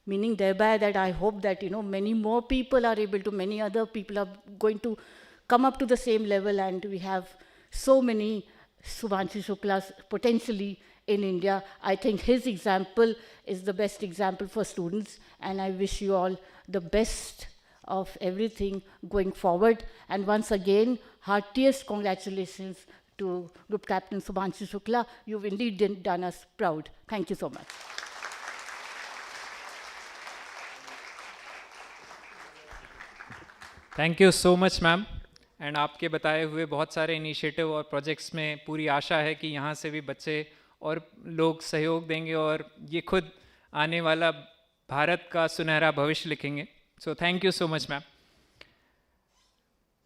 meaning thereby that I hope that many more people are able to, many other people are going to come up to the same level, and we have so many Shubhanshu Shuklas potentially in India. I think his example is the best example for students, and I wish you all the best of everything going forward. And once again, heartiest congratulations to Group Captain Shubhanshu Shukla. You've indeed done us proud. Thank you so much. Thank you so much ma'am. And आपके बताए हुए बहुत सारे initiative और projects में पूरी आशा है कि यहाँ से भी बच्चे और लोग सहयोग देंगे और ये खुद आने वाला भारत का सुनहरा भविष्य लिखेंगे. So thank you so much ma'am.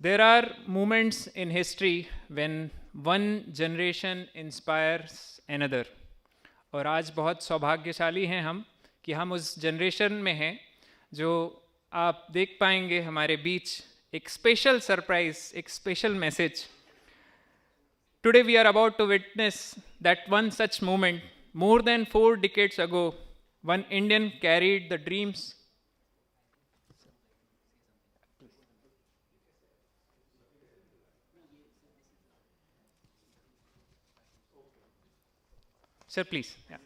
There are moments in history when one generation inspires another. और आज बहुत सौभाग्यशाली हैं हम कि हम उस जनरेशन में हैं जो आप देख पाएंगे हमारे बीच एक स्पेशल सरप्राइज, एक special message. Today we are about to witness that one such moment. More than 4 decades ago, one Indian carried the dreams. Sir, please. Yeah.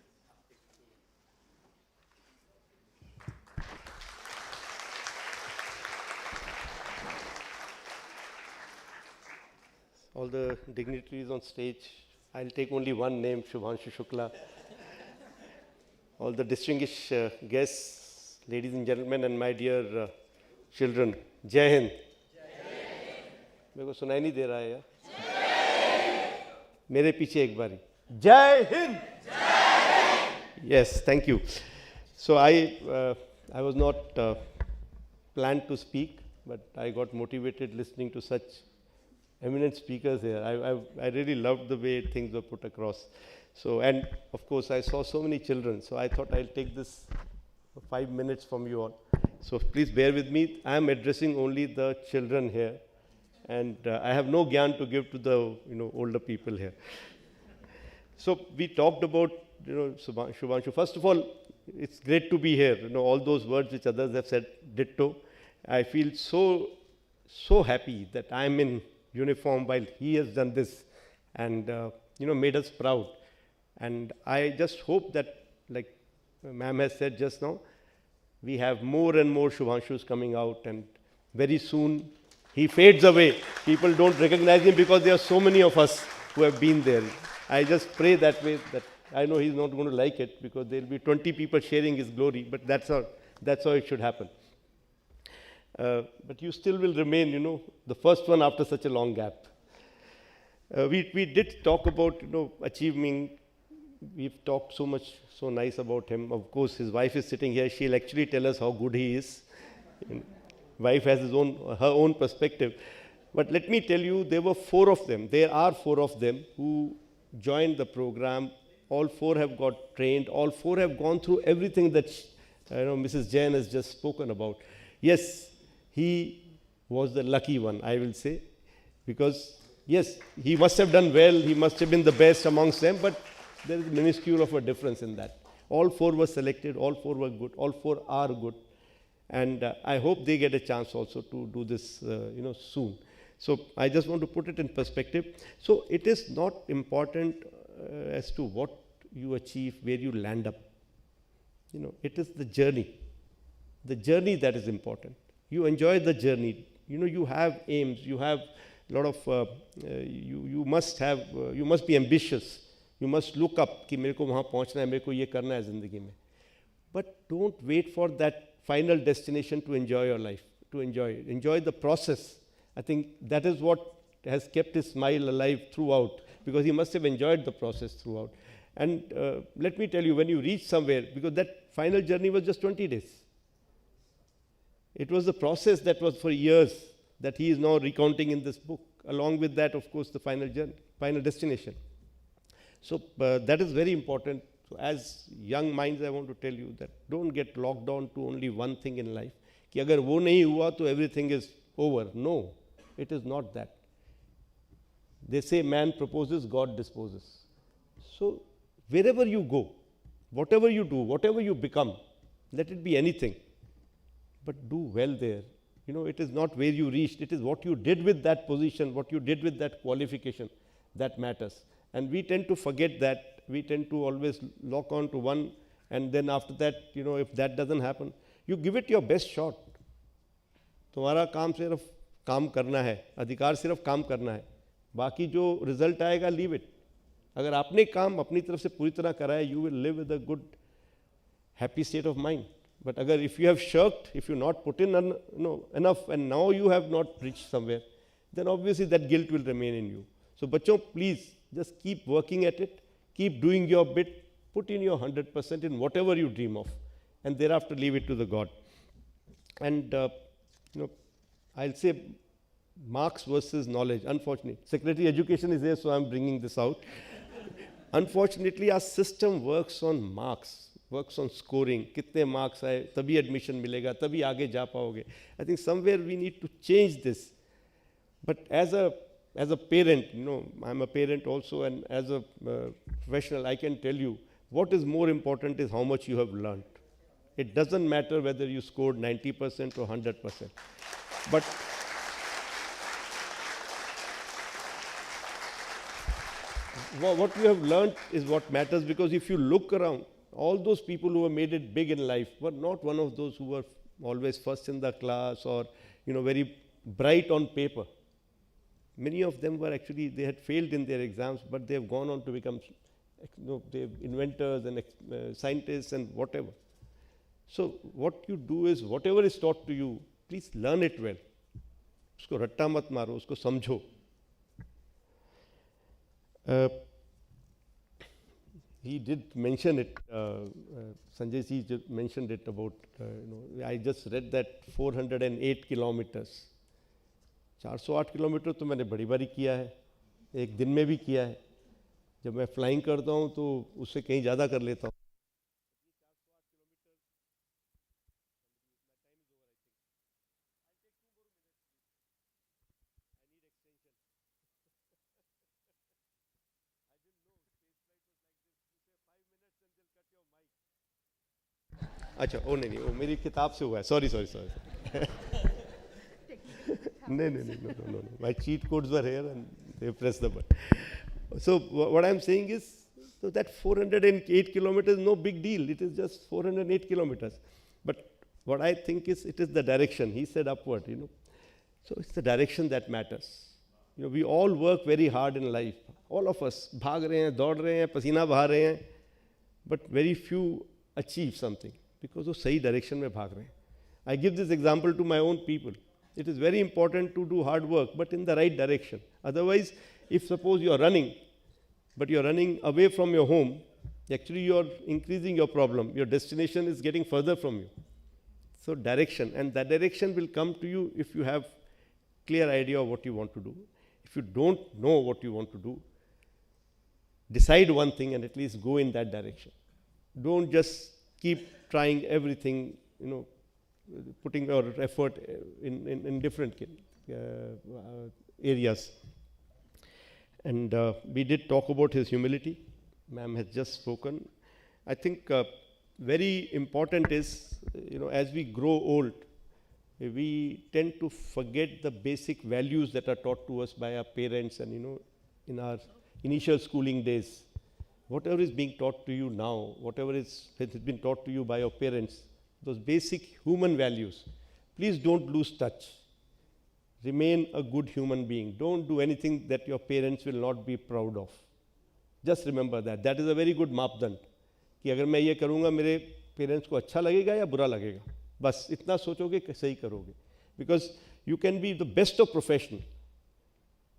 All the dignitaries on stage, I'll take only one name, Shubhanshu Shukla. All the distinguished guests, ladies and gentlemen, and my dear children, Jai Hind. मेरे को सुनाई नहीं दे रहा है यार. मेरे पीछे एक बारी. Jai Hind. Yes, thank you. So I was not planned to speak, but I got motivated listening to such eminent speakers here. I really loved the way things were put across. So, and of course I saw so many children, so I thought I'll take this 5 minutes from you all. So please bear with me. I am addressing only the children here, and I have no gyan to give to the older people here. So we talked about Shubhanshu. First of all, it's great to be here. All those words which others have said, ditto. I feel so happy that I'm in uniform while he has done this and made us proud. And I just hope that, like ma'am has said just now, we have more and more Shubhanshus coming out, and very soon he fades away. People don't recognize him because there are so many of us who have been there. I just pray that way, that I know he's not going to like it because there will be 20 people sharing his glory, but that's how it should happen. But you still will remain, the first one after such a long gap. We did talk about, achieving. We've talked so nice about him. Of course, his wife is sitting here. She'll actually tell us how good he is. Wife has her own perspective. But let me tell you, there were 4 of them. There are 4 of them who joined the program. All 4 have got trained. All 4 have gone through everything that Mrs. Jain has just spoken about. Yes, he was the lucky one, I will say, because yes, he must have done well, he must have been the best amongst them, but there is minuscule of a difference in that. All 4 were selected, all 4 were good, all 4 are good. And I hope they get a chance also to do this, soon. So I just want to put it in perspective. So it is not important as to what you achieve, where you land up. It is the journey that is important. You enjoy the journey. You have aims, you have a lot of, you must be ambitious. You must look up कि मेरे को वहाँ पहुँचना है, मेरे को ये करना है ज़िंदगी में. But don't wait for that final destination to enjoy your life, to enjoy the process. I think that is what has kept his smile alive throughout, because he must have enjoyed the process throughout. And let me tell you, when you reach somewhere, because that final journey was just 20 days. It was the process that was for years that he is now recounting in this book. Along with that, of course, the final journey, final destination. So that is very important. So as young minds, I want to tell you that don't get locked on to only one thing in life. कि अगर वो नहीं हुआ तो everything is over. No, it is not that. They say man proposes, God disposes. So wherever you go, whatever you do, whatever you become, let it be anything, but do well there. It is not where you reached, it is what you did with that position, what you did with that qualification that matters. And we tend to forget that. We tend to always lock on to one, and then after that, if that doesn't happen, you give it your best shot. तुम्हारा काम सिर्फ काम करना है, अधिकार सिर्फ काम करना है, बाकी जो रिजल्ट आएगा लीव इट. अगर आपने काम अपनी तरफ से पूरी तरह करा है, you will live with a good happy state of mind. But अगर if you have shirked, if you not put in enough, and now you have not reached somewhere, then obviously that guilt will remain in you. So बच्चों, please just keep working at it, keep doing your bit, put in your 100% in whatever you dream of, and thereafter leave it to the God. And I'll say marks versus knowledge. Unfortunately, Secretary Education is there, so I'm bringing this out. Unfortunately, our system works on marks, works on scoring. कितने marks आए, तभी admission मिलेगा, तभी आगे जा पाओगे. I think somewhere we need to change this. But as a parent, I'm a parent also, and as a professional, I can tell you what is more important is how much you have learned. It doesn't matter whether you scored 90% or 100%. But what you have learned is what matters, because if you look around, all those people who have made it big in life were not one of those who were always first in the class or very bright on paper. Many of them were actually, they had failed in their exams, but they have gone on to become they inventors and scientists and whatever. So what you do is, whatever is taught to you, please learn it well. उसको रट्टा मत मारो, उसको समझो. He did mention it, Sanjay ji mentioned it about, I just read that 408 kilometers. 408 kilometre तो मैंने बड़ी बारी किया है, एक दिन में भी किया है. जब मैं फ्लाइंग करता हूँ तो उससे कहीं ज़्यादा कर लेता हूँ. अच्छा, ओ नहीं, वो मेरी किताब से हुआ है. Sorry. No. My cheat codes were here and they pressed the button. So what I'm saying is, so that 408 kilometers is no big deal. It is just 408 kilometers. But what I think is, it is the direction. He said upward, So it's the direction that matters. We all work very hard in life. All of us भाग रहे हैं, दौड़ रहे हैं, पसीना बहा रहे हैं, but very few achieve something because वो सही direction में भाग रहे हैं. I give this example to my own people. It is very important to do hard work, but in the right direction. Otherwise, if suppose you are running, but you are running away from your home, actually you are increasing your problem. Your destination is getting further from you. So direction, and that direction will come to you if you have clear idea of what you want to do. If you don't know what you want to do, decide one thing and at least go in that direction. Don't just keep trying everything, putting your effort in different areas. And we did talk about his humility. Ma'am has just spoken. I think very important is, as we grow old, we tend to forget the basic values that are taught to us by our parents and, in our initial schooling days. Whatever is being taught to you now, whatever has been taught to you by your parents, those basic human values, please don't lose touch. Remain a good human being. Don't do anything that your parents will not be proud of. Just remember that. That is a very good मापदंड कि अगर मैं ये करूँगा मेरे parents को अच्छा लगेगा या बुरा लगेगा. बस इतना सोचोगे कि सही करोगे. Because you can be the best of professional,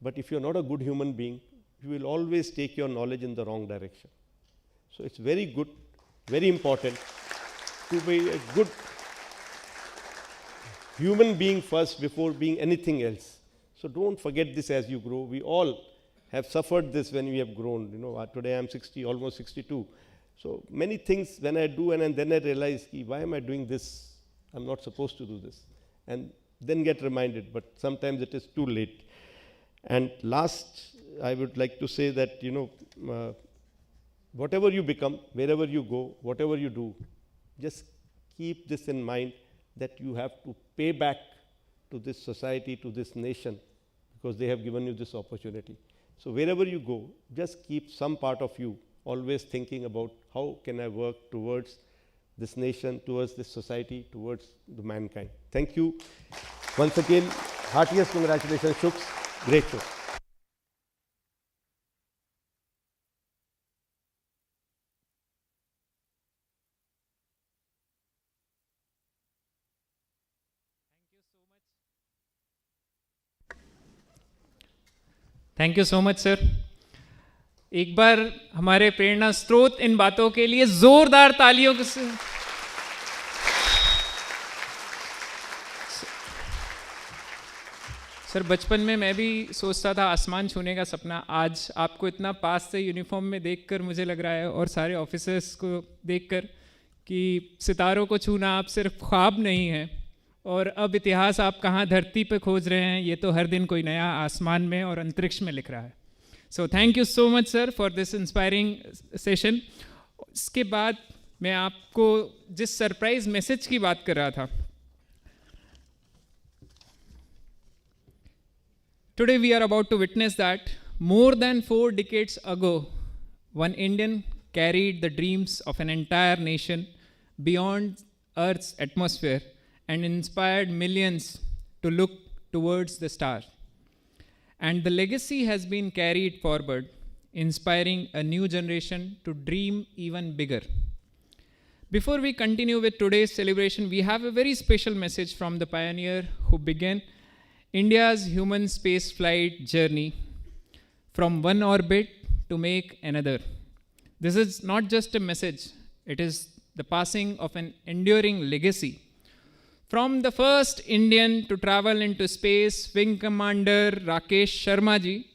but if you're not a good human being, you will always take your knowledge in the wrong direction. So it's very good, very important to be a good human being first before being anything else. So don't forget this as you grow. We all have suffered this when we have grown. Today I'm 60, almost 62. So many things when I do and then I realize, why am I doing this? I'm not supposed to do this. And then get reminded, but sometimes it is too late. And last, I would like to say that, whatever you become, wherever you go, whatever you do, just keep this in mind that you have to pay back to this society, to this nation, because they have given you this opportunity. So wherever you go, just keep some part of you always thinking about how can I work towards this nation, towards this society, towards the mankind. Thank you. Once again, heartiest congratulations, Shuks. Great show. Thank you so much sir. एक बार हमारे प्रेरणा स्रोत इन बातों के लिए जोरदार तालियों से. Sir बचपन में मैं भी सोचता था आसमान छूने का सपना. आज आपको इतना पास से यूनिफॉर्म में देखकर मुझे लग रहा है, और सारे ऑफिसर्स को देखकर, कि सितारों को छूना आप सिर्फ ख्वाब नहीं है, और अब इतिहास आप कहाँ धरती पे खोज रहे हैं, ये तो हर दिन कोई नया आसमान में और अंतरिक्ष में लिख रहा है. सो thank you so much sir for this inspiring session. इसके बाद मैं आपको जिस सरप्राइज मैसेज की बात कर रहा था, today we are about to witness that more than 4 decades ago, one Indian carried the dreams of an entire nation beyond Earth's atmosphere and inspired millions to look towards the stars. And the legacy has been carried forward, inspiring a new generation to dream even bigger. Before we continue with today's celebration, we have a very special message from the pioneer who began India's human space flight journey from one orbit to make another. This is not just a message, it is the passing of an enduring legacy. From the first Indian to travel into space, Wing Commander Rakesh Sharma ji,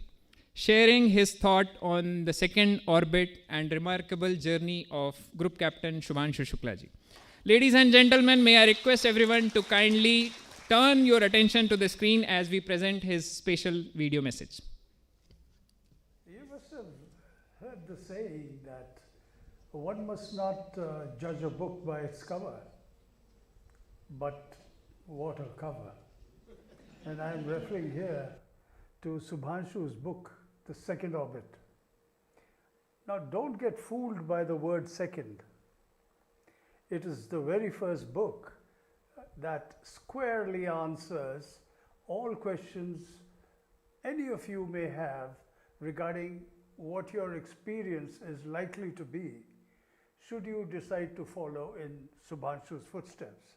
sharing his thought on the second orbit and remarkable journey of Group Captain Shubhanshu Shukla ji. Ladies and gentlemen, may I request everyone to kindly turn your attention to the screen as we present his special video message. You must have heard the saying that one must not judge a book by its cover, but what a cover. And I'm referring here to Shubhanshu's book, The Second Orbit. Now don't get fooled by the word second. It is the very first book that squarely answers all questions any of you may have regarding what your experience is likely to be should you decide to follow in Shubhanshu's footsteps.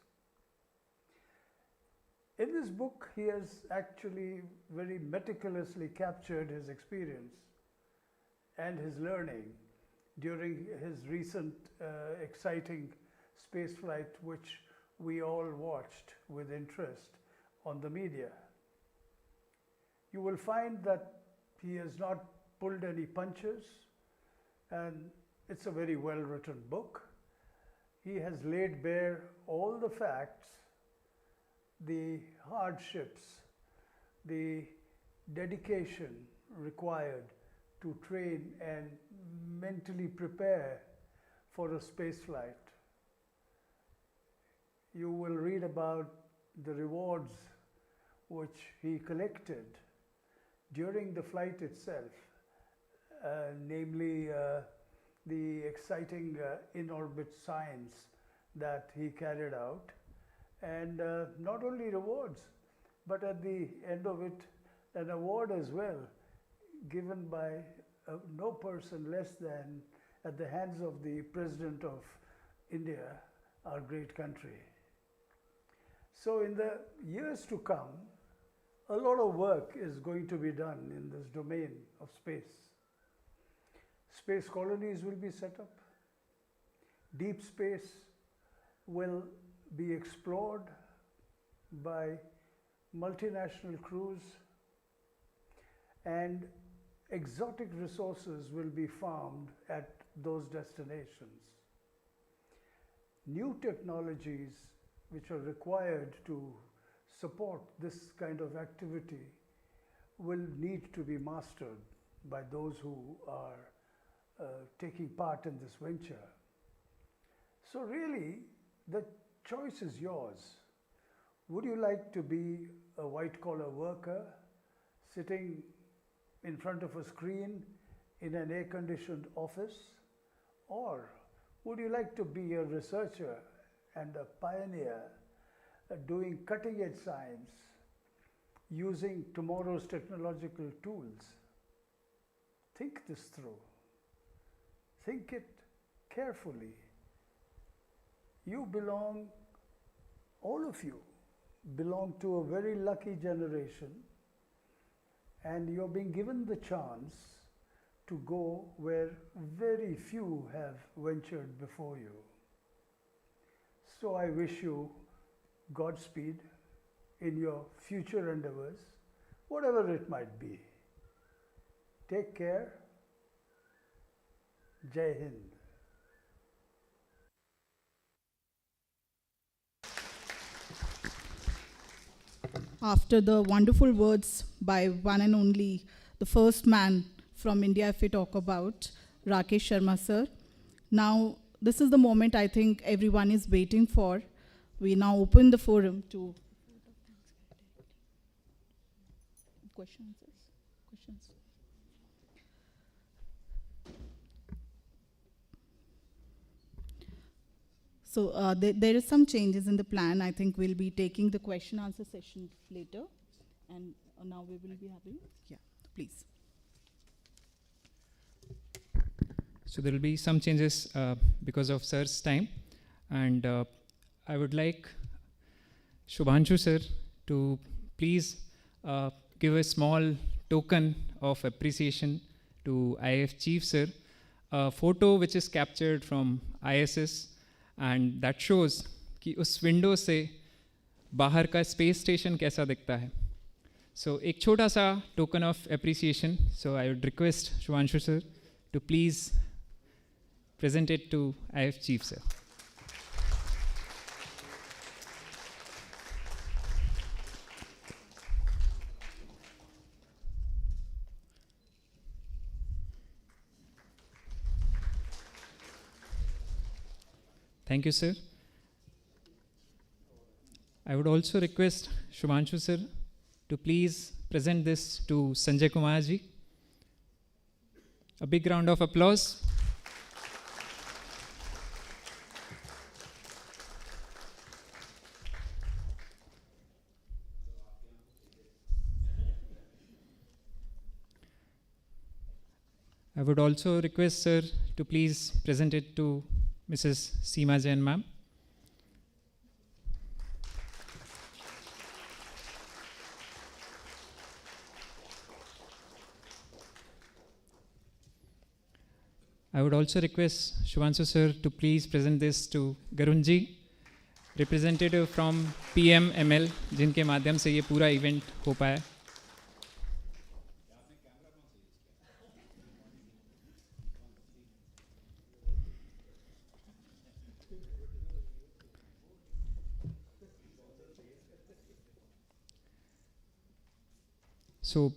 In this book, he has actually very meticulously captured his experience and his learning during his recent exciting space flight, which we all watched with interest on the media. You will find that he has not pulled any punches, and it's a very well-written book. He has laid bare all the facts, the hardships, the dedication required to train and mentally prepare for a space flight. you will read about the rewards which he collected during the flight itself, namely the exciting in-orbit science that he carried out, and not only rewards, but at the end of it, an award as well, given by no person less than at the hands of the President of India, our great country. So in the years to come, a lot of work is going to be done in this domain of space. Space colonies will be set up. Deep space will be explored by multinational crews, and exotic resources will be farmed at those destinations. New technologies which are required to support this kind of activity will need to be mastered by those who are taking part in this venture. So really, the choice is yours. Would you like to be a white-collar worker sitting in front of a screen in an air-conditioned office? Or would you like to be a researcher and a pioneer doing cutting-edge science using tomorrow's technological tools? Think this through. Think it carefully. You belong, all of you belong to a very lucky generation, and you're being given the chance to go where very few have ventured before you. So I wish you Godspeed in your future endeavors, whatever it might be. Take care. Jai Hind. After the wonderful words by one and only, the first man from India, if we talk about, Rakesh Sharma sir. Now, this is the moment I think everyone is waiting for. We now open the forum to questions. So there is some changes in the plan. I think we'll be taking the question answer session later. And now we will be having, yeah, please. So there will be some changes because of sir's time. And I would like Shubhanshu sir to please give a small token of appreciation to IF Chief sir. A photo which is captured from ISS, and that shows कि उस window से बाहर का space station कैसा दिखता है. So एक छोटा सा token of appreciation. So I would request Shubhanshu sir to please present it to IF Chief sir. Thank you, sir. I would also request Shubhanshu sir to please present this to Sanjay Kumar ji. A big round of applause. I would also request sir to please present it to Mrs. Seema Jain ma'am. I would also request Shubhanshu sir to please present this to Garunji, representative from PMML, जिनके माध्यम से ये पूरा event हो पाया. So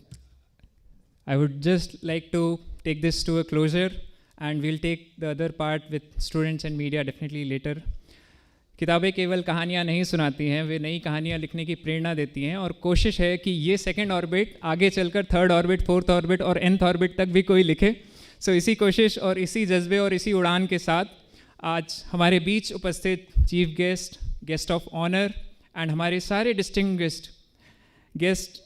I would just like to take this to a closure, and we'll take the other part with students and media definitely later. किताबें केवल कहानियाँ नहीं सुनाती हैं, वे नई कहानियाँ लिखने की प्रेरणा देती हैं, और कोशिश है कि ये सेकंड ऑर्बिट आगे चलकर थर्ड ऑर्बिट, फोर्थ ऑर्बिट और nth ऑर्बिट तक भी कोई लिखे। सो इसी कोशिश और इसी जज्बे और इसी उड़ान के साथ आज हमारे बीच उपस्थित chief guest, guest of honour and हमारे सारे डिस्टिंग्विश्ड गेस्ट,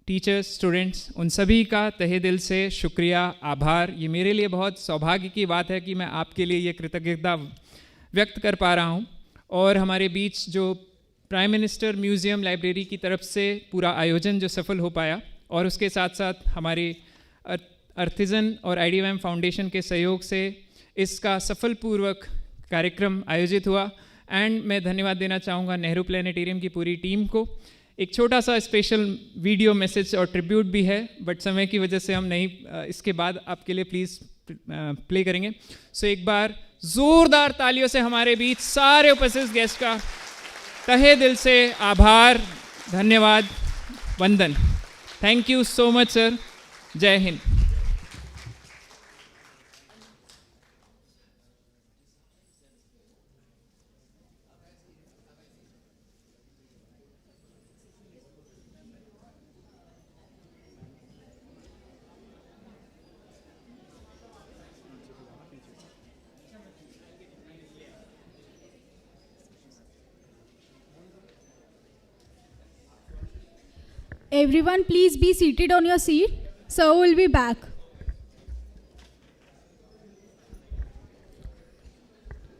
टीचर्स, स्टूडेंट्स, उन सभी का तहे दिल से शुक्रिया, आभार। ये मेरे लिए बहुत सौभाग्य की बात है कि मैं आपके लिए ये कृतज्ञता व्यक्त कर पा रहा हूँ। और हमारे बीच जो प्राइम मिनिस्टर म्यूज़ियम लाइब्रेरी की तरफ से पूरा आयोजन जो सफल हो पाया, और उसके साथ साथ हमारे अर्थिजन और IDYM फाउंडेशन के सहयोग से इसका सफलपूर्वक कार्यक्रम आयोजित हुआ। एंड मैं धन्यवाद देना चाहूँगा नेहरू प्लानिटेरियम की पूरी टीम को। एक छोटा सा स्पेशल वीडियो मैसेज और ट्रिब्यूट भी है, बट समय की वजह से हम नहीं इसके बाद आपके लिए प्लीज़ प्ले करेंगे। सो एक बार जोरदार तालियों से हमारे बीच सारे उपस्थित गेस्ट का तहे दिल से आभार, धन्यवाद, वंदन। Thank you so much sir. जय Hind. Everyone, please be seated on your seat. Sir will be back.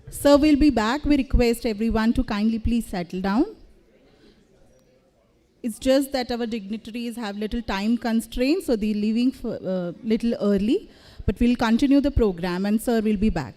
Sir will be back. We request everyone to kindly please settle down. It's just that our dignitaries have little time constraints, so they're leaving for, little early. But we'll continue the program, and sir will be back.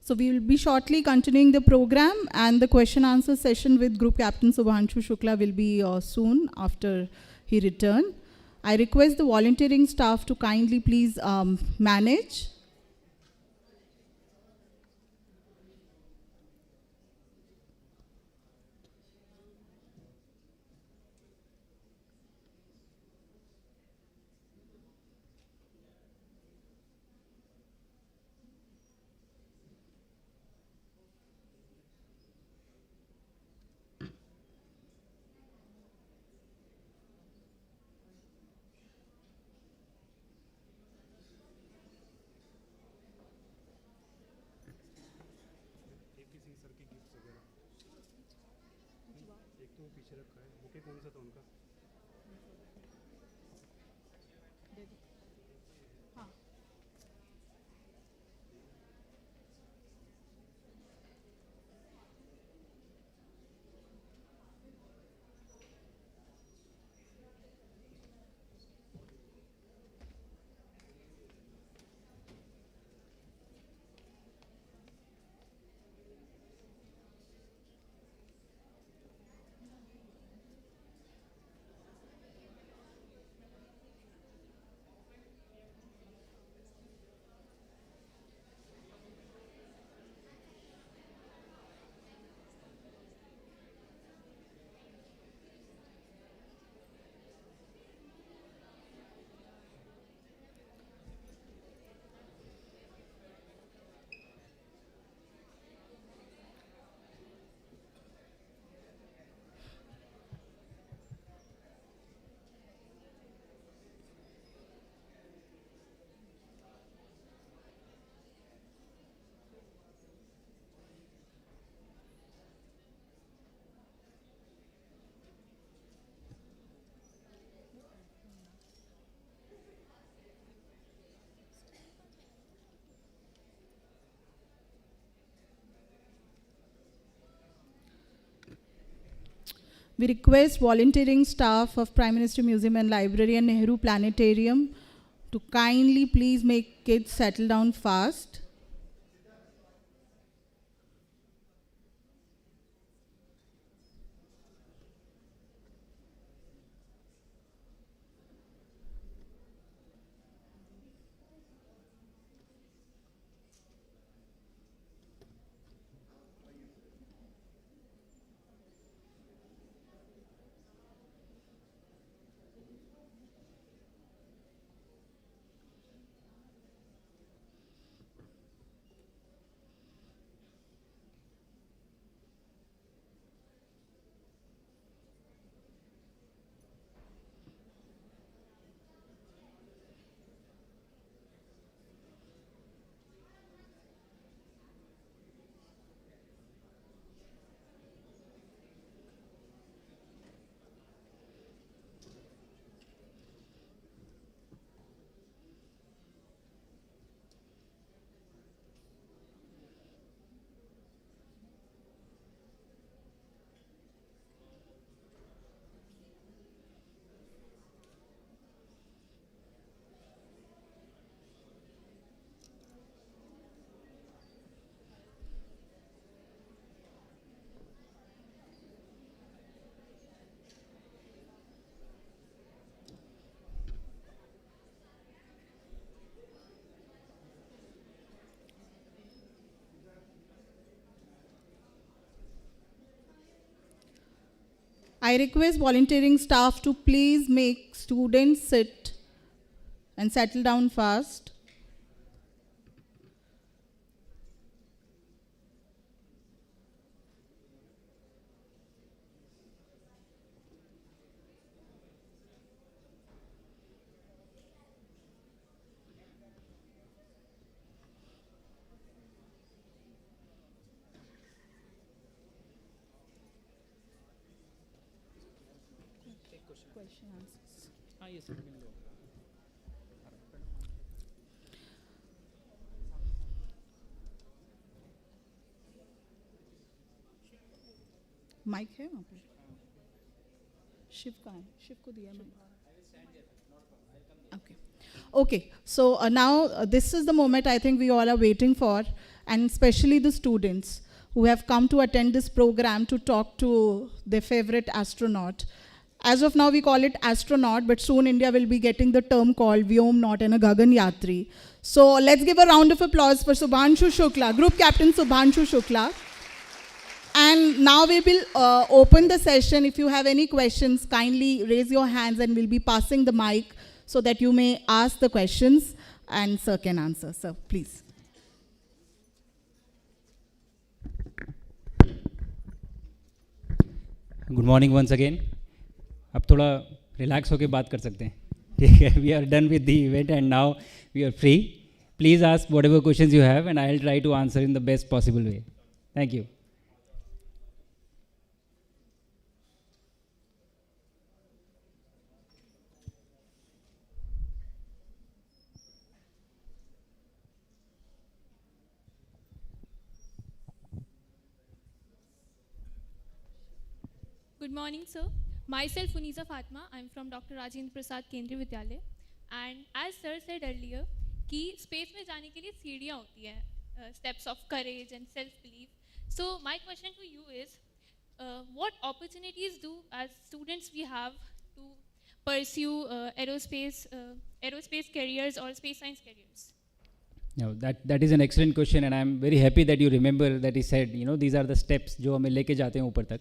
So we will be shortly continuing the program, and the question answer session with Group Captain Shubhanshu Shukla will be soon after he return. I request the volunteering staff to kindly please manage. we request volunteering staff of Prime Minister Museum and Library and Nehru Planetarium to kindly please make kids settle down fast. I request volunteering staff to please make students sit and settle down fast. Mic है वहाँ पे? शिव का है, शिव को दिया मैंने. Okay. Okay, so now this is the moment I think we all are waiting for, and especially the students who have come to attend this program to talk to their favorite astronaut. As of now, we call it astronaut, but soon India will be getting the term called Vyomnaut and a Gagan Yatri. So let's give a round of applause for Shubhanshu Shukla, Group Captain Shubhanshu Shukla. And now we will open the session. If you have any questions, kindly raise your hands and we'll be passing the mic so that you may ask the questions and sir can answer. Sir, please. Good morning once again. अब थोड़ा relax होके बात कर सकते हैं. ठीक है, we are done with the event and now we are free. Please ask whatever questions you have and I will try to answer in the best possible way. Thank you. Good morning, sir. Myself, Uniza Fatma. I'm from Dr. Rajendra Prasad Kendriya Vidyalaya. And as sir said earlier, कि space में जाने के लिए सीढ़ियाँ होती हैं, steps of courage and self-belief. So my question to you is, what opportunities do as students we have to pursue aerospace careers or space science careers? No, that is an excellent question, and I'm very happy that you remember that he said, you know, these are the steps जो हमें लेके जाते हैं ऊपर तक.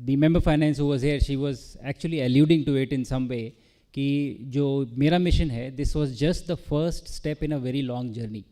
The member finance who was here, she was actually alluding to it in some way कि जो मेरा mission है, this was just the first step in a very long journey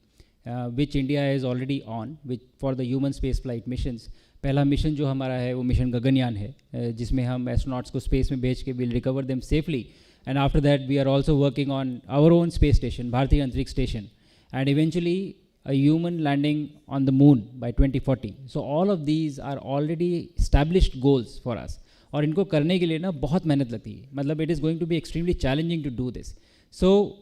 which India is already on for the human space flight missions. पहला mission जो हमारा है वो mission Gaganyaan है जिसमें हम astronauts को space में भेज के we'll recover them safely, and after that we are also working on our own space station, Bharatiya Antariksh Station, and eventually a human landing on the moon by 2040. So all of these are already established goals for us. और इनको करने के लिए ना बहुत मेहनत लगती है. मतलब it is going to be extremely challenging to do this. So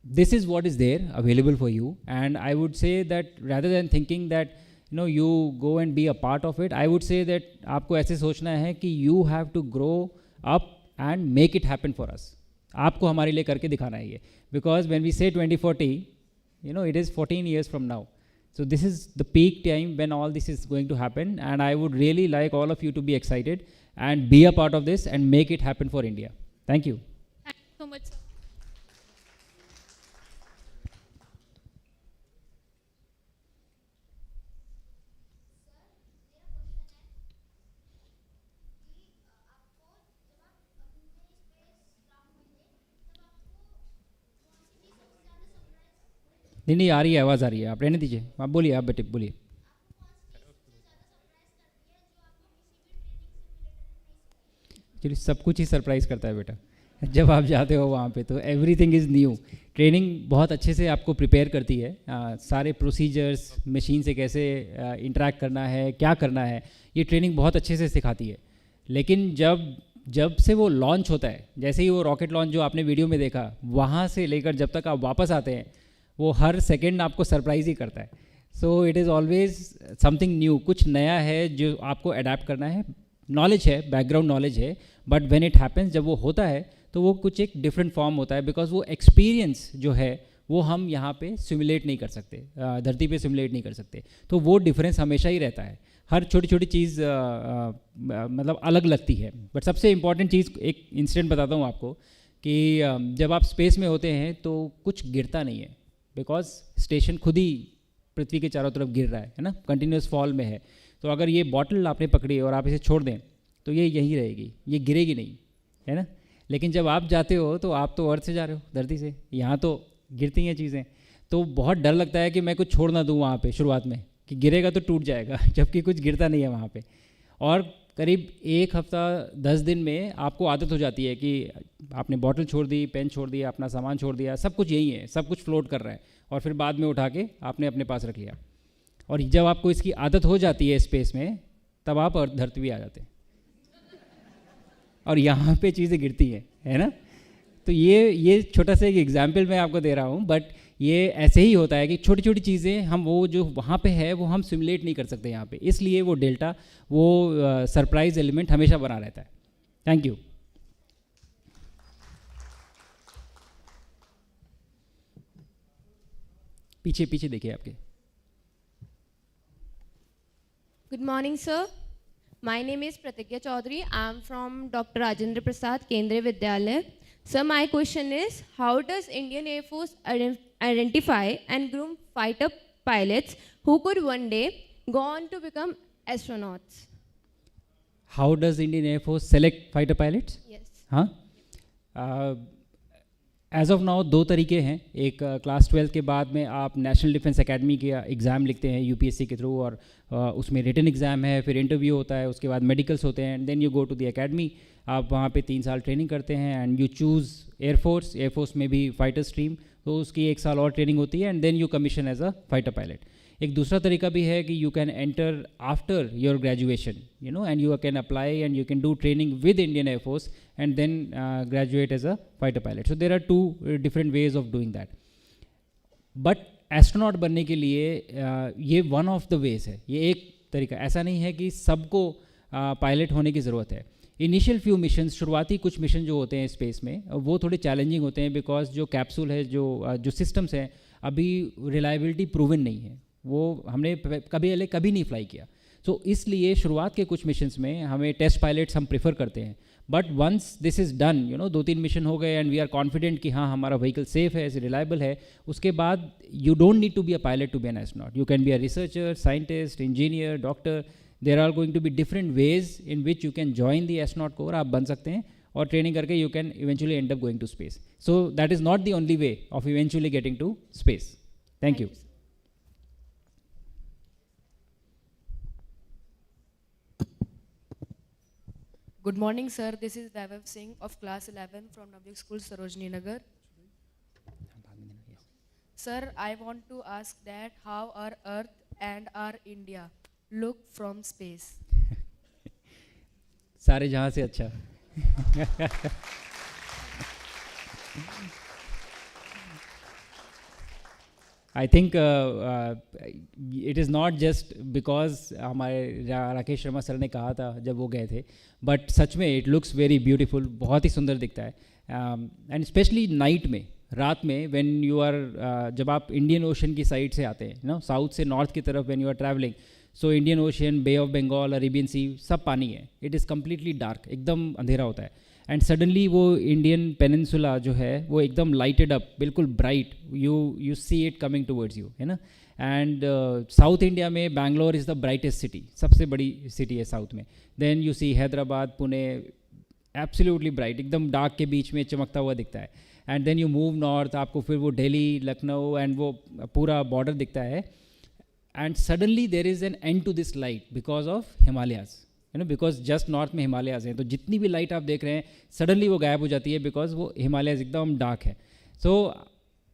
this is what is there available for you, and I would say that rather than thinking that you go and be a part of it. I would say that आपको ऐसे सोचना है कि you have to grow up and make it happen for us. आपको हमारे लिए करके दिखाना है ये, because when we say 2040, it is 14 years from now. So this is the peak time when all this is going to happen, and I would really like all of you to be excited and be a part of this and make it happen for India. Thank you. Thank you so much, sir. नहीं, आ रही है, आवाज़ आ रही है, आप रहने दीजिए, आप बोलिए, आप बेटे बोलिए. एक्चुअली सब कुछ ही सरप्राइज़ करता है बेटा. जब आप जाते हो वहाँ पे तो एवरीथिंग इज़ न्यू. ट्रेनिंग बहुत अच्छे से आपको प्रिपेयर करती है. सारे प्रोसीजर्स, मशीन से कैसे इंटरेक्ट करना है, क्या करना है, ये ट्रेनिंग बहुत अच्छे से सिखाती है. लेकिन जब से वो लॉन्च होता है, जैसे ही वो रॉकेट लॉन्च जो आपने वीडियो में देखा, वहाँ से लेकर जब तक आप वापस आते हैं, वो हर सेकेंड आपको सरप्राइज़ ही करता है. So it is always something new, कुछ नया है जो आपको अडेप्ट करना है. नॉलेज है, बैकग्राउंड नॉलेज है, बट व्हेन इट हैपन्स, जब वो होता है तो वो कुछ एक डिफरेंट फॉर्म होता है, बिकॉज वो एक्सपीरियंस जो है वो हम यहाँ पे सिमुलेट नहीं कर सकते, धरती पे सिमुलेट नहीं कर सकते. तो वो डिफरेंस हमेशा ही रहता है. हर छोटी छोटी चीज़ मतलब अलग लगती है. बट सबसे इम्पॉर्टेंट चीज़, एक इंसिडेंट बताता हूँ आपको, कि जब आप स्पेस में होते हैं तो कुछ गिरता नहीं है, बिकॉज स्टेशन खुद ही पृथ्वी के चारों तरफ गिर रहा है ना, कंटिन्यूस फॉल में है. तो अगर ये बॉटल आपने पकड़ी और आप इसे छोड़ दें तो ये यहीं रहेगी, ये गिरेगी नहीं, है ना. लेकिन जब आप जाते हो तो आप तो अर्थ से जा रहे हो, धरती से, यहाँ तो गिरती हैं चीज़ें. तो बहुत डर लगता है कि मैं कुछ छोड़ ना दूँ वहाँ पे शुरुआत में, कि गिरेगा तो टूट जाएगा, जबकि कुछ गिरता नहीं है वहाँ पे. और करीब 1 हफ्ता 10 दिन में आपको आदत हो जाती है कि आपने बॉटल छोड़ दी, पेन छोड़ दिया, अपना सामान छोड़ दिया, सब कुछ यहीं है, सब कुछ फ्लोट कर रहा है, और फिर बाद में उठा के आपने अपने पास रख लिया. और जब आपको इसकी आदत हो जाती है स्पेस में, तब आप धरती भी आ जाते हैं और यहाँ पे चीज़ें गिरती हैं, है ना. तो ये छोटा सा एक एग्जाम्पल मैं आपको दे रहा हूँ, बट ये ऐसे ही होता है कि छोटी छोटी चीज़ें हम वो जो वहाँ पे है वो हम सिमुलेट नहीं कर सकते यहाँ पे, इसलिए वो डेल्टा, वो सरप्राइज एलिमेंट हमेशा बना रहता है. Thank you. पीछे पीछे देखिए आपके. Good morning, sir. My name is Pratigya Chaudhary. I am from Dr. Rajendra Prasad Kendriya Vidyalaya. Sir, my question is, how does Indian Air Force identify and groom fighter pilots who could one day go on to become astronauts? How does Indian Air Force select fighter pilots? Yes. हाँ. As of now 2 तरीके हैं. एक class 12 के बाद में आप national defence academy के exam लिखते हैं यूपीएससी के थ्रू, और उसमें रिटन एग्ज़ाम है, फिर इंटरव्यू होता है, उसके बाद मेडिकल्स होते हैं, and then you go to the academy. आप वहाँ पे 3 साल ट्रेनिंग करते हैं एंड यू चूज़ एयरफोर्स में भी फाइटर स्ट्रीम, तो उसकी 1 साल और ट्रेनिंग होती है, and then you commission as a fighter pilot. एक दूसरा तरीका भी है कि you can enter after your graduation, and you can apply and you can do training with Indian Air Force and then graduate as a fighter pilot. So there are 2 different ways of doing that. But astronaut बनने के लिए ये one of the ways है, ये एक तरीका. ऐसा नहीं है कि सबको पायलट होने की ज़रूरत है. इनिशियल फ्यू मिशन, शुरुआती कुछ मिशन जो होते हैं स्पेस में, वो थोड़े चैलेंजिंग होते हैं, बिकॉज जो कैप्सूल है, जो सिस्टम्स हैं, अभी रिलायबिलिटी प्रूवन नहीं है. वो हमने कभी नहीं फ्लाई किया. सो इसलिए शुरुआत के कुछ मिशंस में हमें टेस्ट पायलट्स हम प्रेफर करते हैं. But once this is done, 2-3 mission हो गए एंड वी आर कॉन्फिडेंट कि हाँ हमारा व्हीकल सेफ है, रिलायबल है, उसके बाद you don't need to be a pilot to be an astronaut. You can be a researcher, scientist, engineer, doctor. There are going to be different ways in which you can join the astronaut corps. आप बन सकते हैं और training करके you can eventually end up going to space. So that is not the only way of eventually getting to space. Thank you. Good morning, sir. This is Vaibhav Singh of Class 11 from Navdik School, Sarojini Nagar. Sir, I want to ask that how our Earth and our India look from space. सारे जहाँ से अच्छा. I think it is not just because हमारे Rakesh Sharma sir ने कहा था जब वो गए थे, but सच में it looks very beautiful, बहुत ही सुंदर दिखता है, and especially night में, रात में, when you are जब आप इंडियन ओशन की साइड से आते हैं, ना साउथ से नॉर्थ की तरफ when you are traveling, so Indian Ocean, bay of Bengal, Arabian sea, सब पानी है, it is completely dark, एकदम अंधेरा होता है, एंड सडनली वो इंडियन पेनिनसुला जो है वो एकदम लाइटेड अप, बिल्कुल bright, you see it coming towards you, है ना. एंड साउथ इंडिया में Bangalore is the brightest city, सबसे बड़ी सिटी है साउथ में. Then you see Hyderabad, Pune, absolutely bright, एकदम डार्क के बीच में चमकता हुआ दिखता है. And then you move north, आपको फिर वो दिल्ली, लखनऊ एंड वो पूरा बॉर्डर दिखता है. And suddenly there is an end to this light because of Himalayas, है ना, बिकॉज जस्ट नॉर्थ में हिमालयाज़ हैं, तो जितनी भी लाइट आप देख रहे हैं सडनली वो गायब हो जाती है बिकॉज वो हिमालयाज़ एकदम डार्क है. So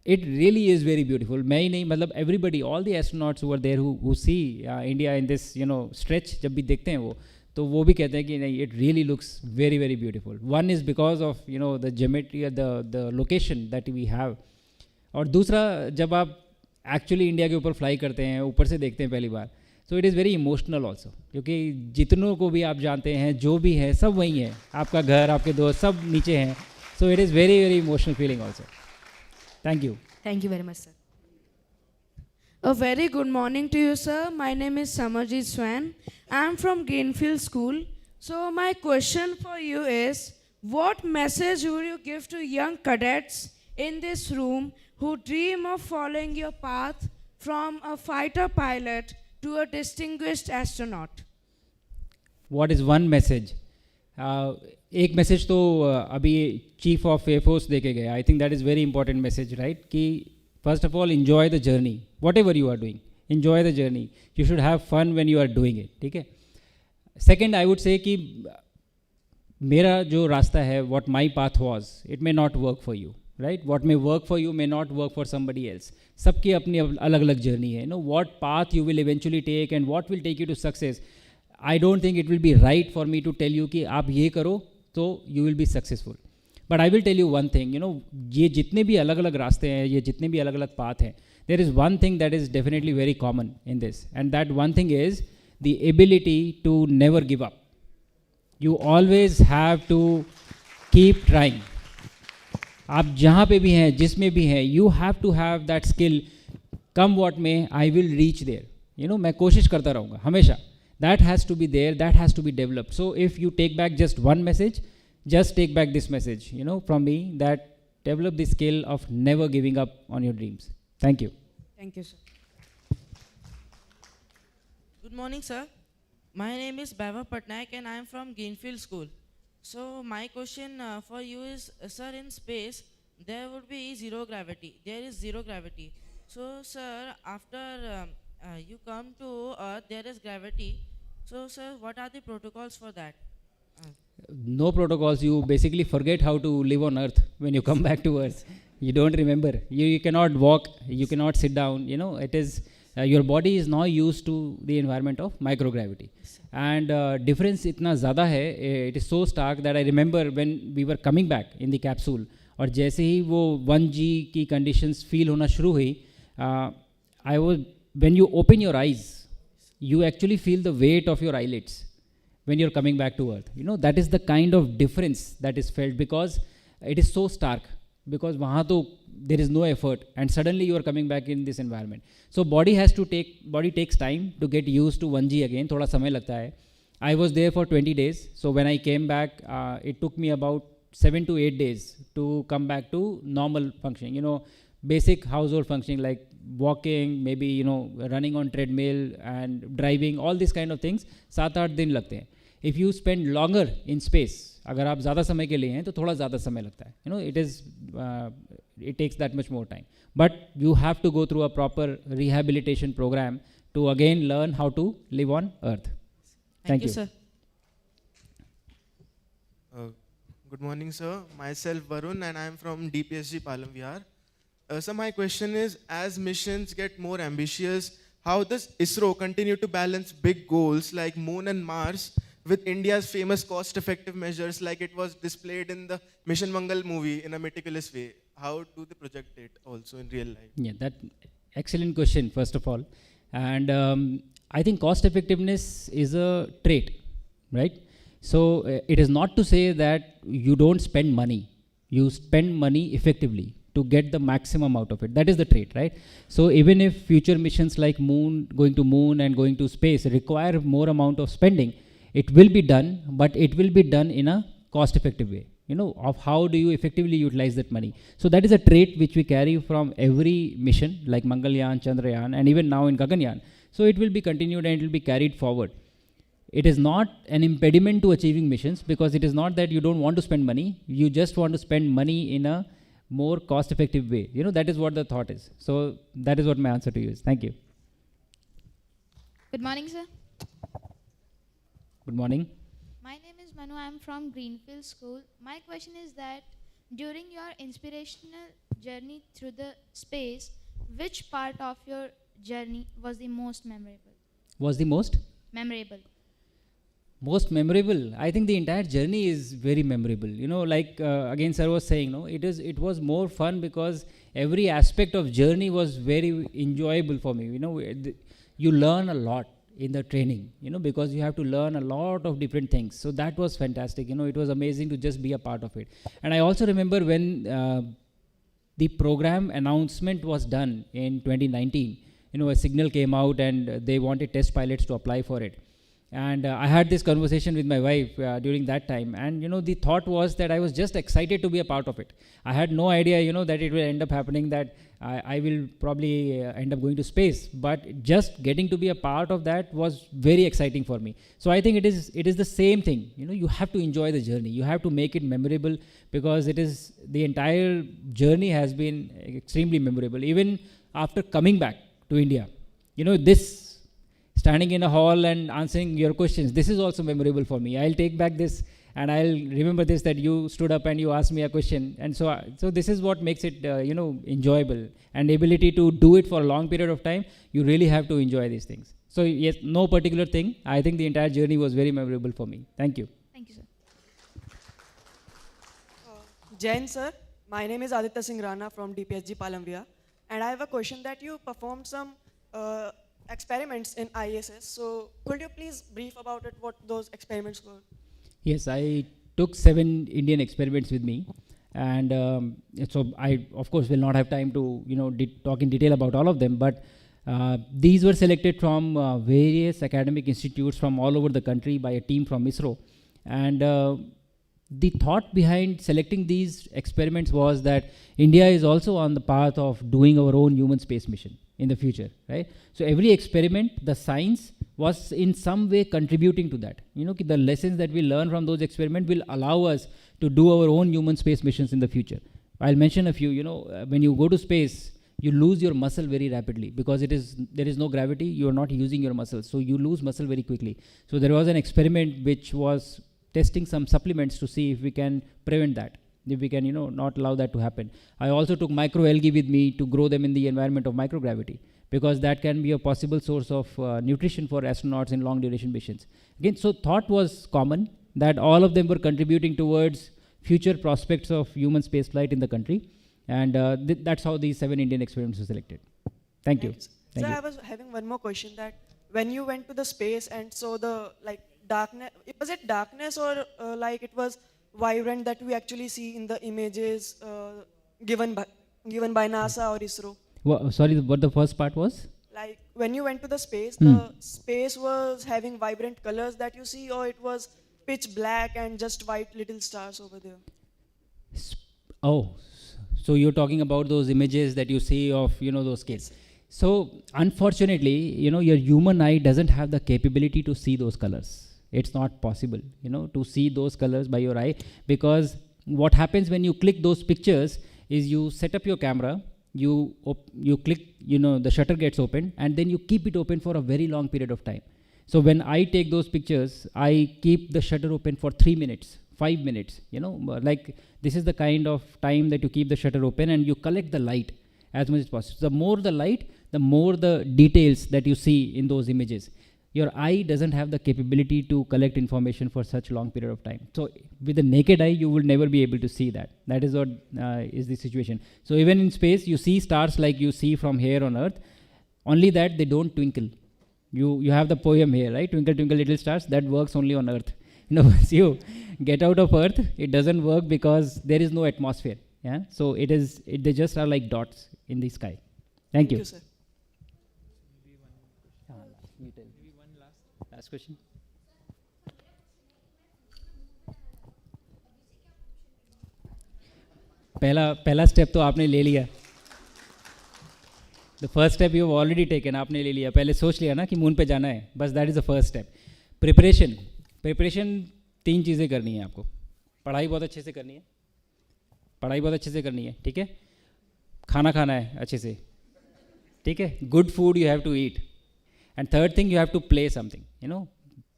it really is very beautiful. मैं ही नहीं, मतलब everybody, all the astronauts who are there who see India in this stretch, जब भी देखते हैं वो वो भी कहते हैं कि नहीं, it really looks very very beautiful. One is because of the geometry, the location that we have, और दूसरा जब आप एक्चुअली इंडिया के ऊपर फ्लाई करते हैं, ऊपर से देखते हैं पहली बार, so it is very emotional also, क्योंकि जितनों को भी आप जानते हैं, जो भी है, सब वहीं है, आपका घर, आपके दोस्त, सब नीचे हैं. सो it is very very emotional feeling also. Thank you. Thank you very much, sir. A very good morning to you, sir. My name is Samarjit Swan. I am from Greenfield School. So my question for you is, what message would you give to young cadets in this room who dream of following your path from a fighter pilot to a distinguished astronaut? What is one message? एक message तो अभी chief of air force दे के गए. I think that is very important message, right, कि first of all enjoy the journey, whatever you are doing, enjoy the journey. You should have fun when you are doing it, ठीक है. Second, I would say कि मेरा जो रास्ता है, what my path was, it may not work for you, right? What may work for you may not work for somebody else. सबकी अपनी अलग अलग जर्नी है. What path you will eventually take and what will take you to success, I don't think it will be right for me to tell you कि आप ये करो तो you will be successful. But I will tell you one thing, ये जितने भी अलग अलग रास्ते हैं, ये जितने भी अलग अलग पाथ हैं, there is one thing that is definitely very common in this, and that one thing is the ability to never give up. You always have to keep trying. आप जहाँ पे भी हैं, जिसमें भी हैं, you have to have that skill. Come what may, I will reach there. मैं कोशिश करता रहूँगा हमेशा. That has to be there, that has to be developed. So if you take back just one message, just take back this message, from me, that develop the skill of never giving up on your dreams. Thank you. Thank you, sir. Good morning, sir. My name is Bhava Patnaik and I am from Greenfield School. So my question for you is, sir, in space there would be zero gravity. There is zero gravity. So, sir, after you come to Earth, there is gravity. So, sir, what are the protocols for that? No protocols. You basically forget how to live on Earth when you come back to Earth. You don't remember. You cannot walk. You cannot sit down. It is your body is now used to the environment of microgravity. And difference इतना ज़्यादा है. It is so stark that I remember when we were coming back in the capsule. और जैसे ही वो 1G की conditions feel होना शुरू हुई, when you open your eyes, you actually feel the weight of your eyelids when you're coming back to Earth. That is the kind of difference that is felt because it is so stark. Because वहाँ तो there is no effort and suddenly you are coming back in this environment. So body takes time to get used to 1G again. थोड़ा समय लगता है. I was there for 20 days. So when I came back, it took me about 7 to 8 days to come back to normal functioning. Basic household functioning like walking, maybe running on treadmill and driving, all these kind of things 7-8 दिन लगते हैं. If you spend longer in space, अगर आप ज़्यादा समय के लिए हैं तो थोड़ा ज़्यादा समय लगता है. It takes that much more time. But you have to go through a proper rehabilitation program to again learn how to live on Earth. Thank you, sir. Good morning, sir. Myself Varun and I am from DPSG Palam Vihar. So my question is, as missions get more ambitious, how does ISRO continue to balance big goals like Moon and Mars with India's famous cost-effective measures like it was displayed in the Mission Mangal movie in a meticulous way? How do they project it also in real life? Yeah, that Excellent question, first of all. And I think cost effectiveness is a trait, right? So it is not to say that you don't spend money. You spend money effectively to get the maximum out of it. That is the trait, right? So even if future missions like going to moon and going to space require more amount of spending, it will be done, but it will be done in a cost effective way. Of how do you effectively utilize that money. So that is a trait which we carry from every mission, like Mangalyaan, Chandrayaan, and even now in Gaganyaan. So it will be continued and it will be carried forward. It is not an impediment to achieving missions, because it is not that you don't want to spend money, you just want to spend money in a more cost effective way. That is what the thought is. So that is what my answer to you is. Thank you. Good morning, sir. Good morning. My name is Manu. I am from Greenfield School. My question is that during your inspirational journey through the space, which part of your journey was the most memorable? Was the most? Memorable. Most memorable? I think the entire journey is very memorable. Again, sir was saying, it was more fun because every aspect of journey was very enjoyable for me. You learn a lot in the training, because you have to learn a lot of different things. So that was fantastic. It was amazing to just be a part of it. And I also remember when the program announcement was done in 2019, a signal came out and they wanted test pilots to apply for it. And I had this conversation with my wife during that time. And, the thought was that I was just excited to be a part of it. I had no idea, that it will end up happening, that I will probably end up going to space. But just getting to be a part of that was very exciting for me. So I think it is the same thing. You have to enjoy the journey. You have to make it memorable, because the entire journey has been extremely memorable. Even after coming back to India, this standing in a hall and answering your questions, this is also memorable for me. I'll take back this and I'll remember this, that you stood up and you asked me a question. And so this is what makes it, enjoyable. And the ability to do it for a long period of time, you really have to enjoy these things. So yes, no particular thing. I think the entire journey was very memorable for me. Thank you. Thank you, sir. Jain sir, my name is Aditya Singh Rana from DPSG Palamvia. And I have a question that you performed some experiments in ISS. So could you please brief about it, what those experiments were? Yes, I took 7 Indian experiments with me. And so I, of course, will not have time to, talk in detail about all of them. But these were selected from various academic institutes from all over the country by a team from ISRO. And the thought behind selecting these experiments was that India is also on the path of doing our own human space mission in the future, right? So every experiment, the science was in some way contributing to that. The lessons that we learn from those experiments will allow us to do our own human space missions in the future. I'll mention a few. When you go to space, you lose your muscle very rapidly, because there is no gravity, you are not using your muscles, so you lose muscle very quickly. So there was an experiment which was testing some supplements to see if we can prevent that, if we can not allow that to happen. I also took microalgae with me to grow them in the environment of microgravity, because that can be a possible source of nutrition for astronauts in long duration missions. Again, so thought was common, that all of them were contributing towards future prospects of human spaceflight in the country. And that's how these 7 Indian experiments were selected. Thank you. So I was having one more question, that when you went to the space and saw the darkness, was it darkness or like it was vibrant that we actually see in the images given by NASA or ISRO? Sorry, what the first part was? Like when you went to the space, the space was having vibrant colors that you see, or it was pitch black and just white little stars over there? Oh, so you're talking about those images that you see of, those scales. So unfortunately, your human eye doesn't have the capability to see those colors. It's not possible, to see those colors by your eye, because what happens when you click those pictures is you set up your camera, you click, the shutter gets open, and then you keep it open for a very long period of time. So when I take those pictures, I keep the shutter open for 3 minutes, 5 minutes, like this is the kind of time that you keep the shutter open, and you collect the light as much as possible. The more the light, the more the details that you see in those images. your eye doesn't have the capability to collect information for such long period of time. So with the naked eye, you will never be able to see that. That is what is the situation. So even in space, you see stars like you see from here on Earth, only that they don't twinkle. You have the poem here, right? Twinkle, twinkle, little stars. That works only on Earth. Once you get out of Earth, it doesn't work because there is no atmosphere. Yeah. So they just are like dots in the sky. Thank you. Sir. Last question. पहला step तो आपने ले लिया. The first step you have already taken. आपने ले लिया. पहले सोच लिया ना कि मून पे जाना है. बस that is the first step. Preparation 3 चीज़ें करनी है आपको. पढ़ाई बहुत अच्छे से करनी है. ठीक है. खाना खाना है अच्छे से. ठीक है. Good food you have to eat. And third thing, you have to play something,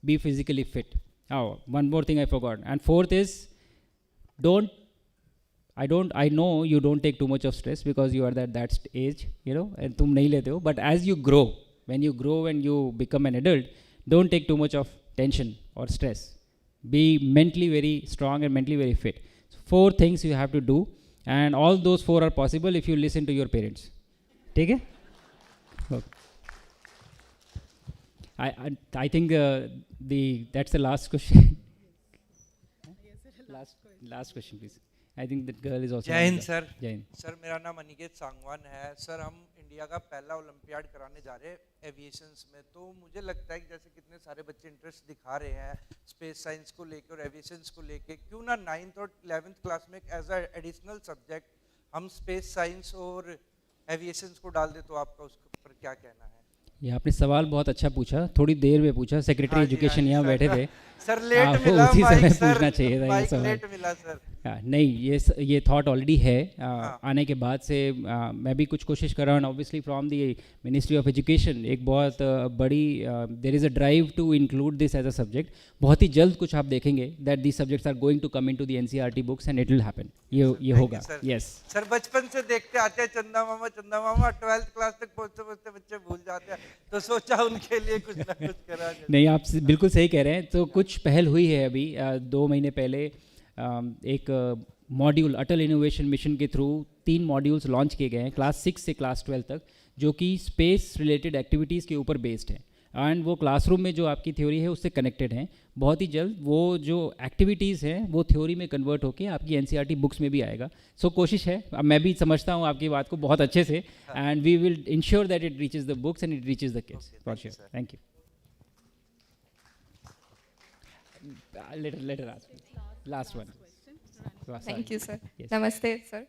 be physically fit. Oh, one more thing I forgot. And fourth is, I know you don't take too much of stress because you are that age, and tum nahi lete ho. But as you grow, when you become an adult, don't take too much of tension or stress. Be mentally very strong and mentally very fit. So 4 things you have to do, and all those 4 are possible if you listen to your parents. Okay? Okay. I think that's the last question. last question, please. I think that girl is also. जय Hind sir. जय Hind. Sir मेरा नाम अनिकेत सांगवान है. Sir हम India का पहला olympiad कराने जा रहे हैं एविएशंस में. तो मुझे लगता है कि जैसे कितने सारे बच्चे इंटरेस्ट दिखा रहे हैं स्पेस साइंस को लेकर और एविएशंस को लेकर, क्यों ना 9th और 11th क्लास में एज अ एडिशनल सब्जेक्ट हम स्पेस साइंस और एविएशंस को डाल दे, तो आपका उसके ऊपर क्या कहना है? ये आपने सवाल बहुत अच्छा पूछा. थोड़ी देर में पूछा. सेक्रेटरी एजुकेशन यहाँ बैठे थे. सर लेट मिला. उसी समय सर, पूछना चाहिए था ये सवाल. लेट मिला सर. नहीं, ये थॉट ऑलरेडी है. आने के बाद से मैं भी कुछ कोशिश कर रहा हूँ. Obviously from the ministry of education एक बहुत बड़ी there is a drive to include this as a subject. बहुत ही जल्द कुछ आप देखेंगे that these subjects are going to come into the NCERT books and it will happen. ये होगा. Yes sir. बचपन से देखते आते हैं चंदा मामा 12th क्लास तक पहुँचते बच्चे भूल जाते हैं, तो सोचा उनके लिए कुछ ना कुछ करा जाए. नहीं, आप बिल्कुल सही कह रहे हैं. तो कुछ पहल हुई है अभी 2 महीने पहले. एक मॉड्यूल अटल इनोवेशन मिशन के थ्रू 3 मॉड्यूल्स लॉन्च किए गए हैं क्लास 6 से क्लास 12 तक, जो कि स्पेस रिलेटेड एक्टिविटीज़ के ऊपर बेस्ड हैं. एंड वो क्लासरूम में जो आपकी थ्योरी है उससे कनेक्टेड हैं. बहुत ही जल्द वो जो एक्टिविटीज़ हैं वो थ्योरी में कन्वर्ट होकर आपकी एनसीईआरटी बुक्स में भी आएगा. सो कोशिश है. अब मैं भी समझता हूँ आपकी बात को बहुत अच्छे से. And we will ensure that it reaches the books and it reaches the kids for sure. Thank you. Later ask. Last one. Thank you, sir. Yes. Namaste, sir.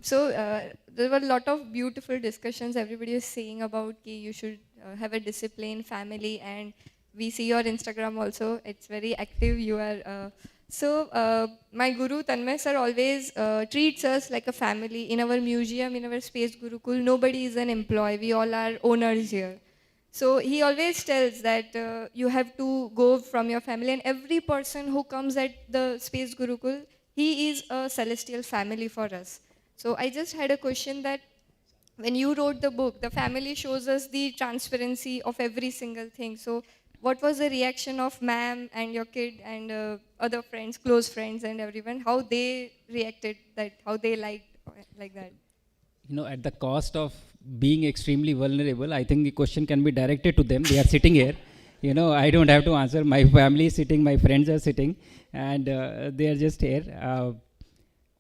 So there were a lot of beautiful discussions. Everybody is saying about कि you should have a disciplined family, and we see your Instagram also. It's very active. You are. My guru Tanmay sir always treats us like a family. In our museum, in our space Gurukul, nobody is an employee. We all are owners here. So he always tells that you have to go from your family, and every person who comes at the Space Gurukul, he is a celestial family for us. So I just had a question that when you wrote the book, the family shows us the transparency of every single thing. So what was the reaction of ma'am and your kid and other friends, close friends and everyone, how they reacted, that how they liked like that? At the cost of being extremely vulnerable, I think the question can be directed to them. They are sitting here. I don't have to answer. My family is sitting, my friends are sitting, and they are just here.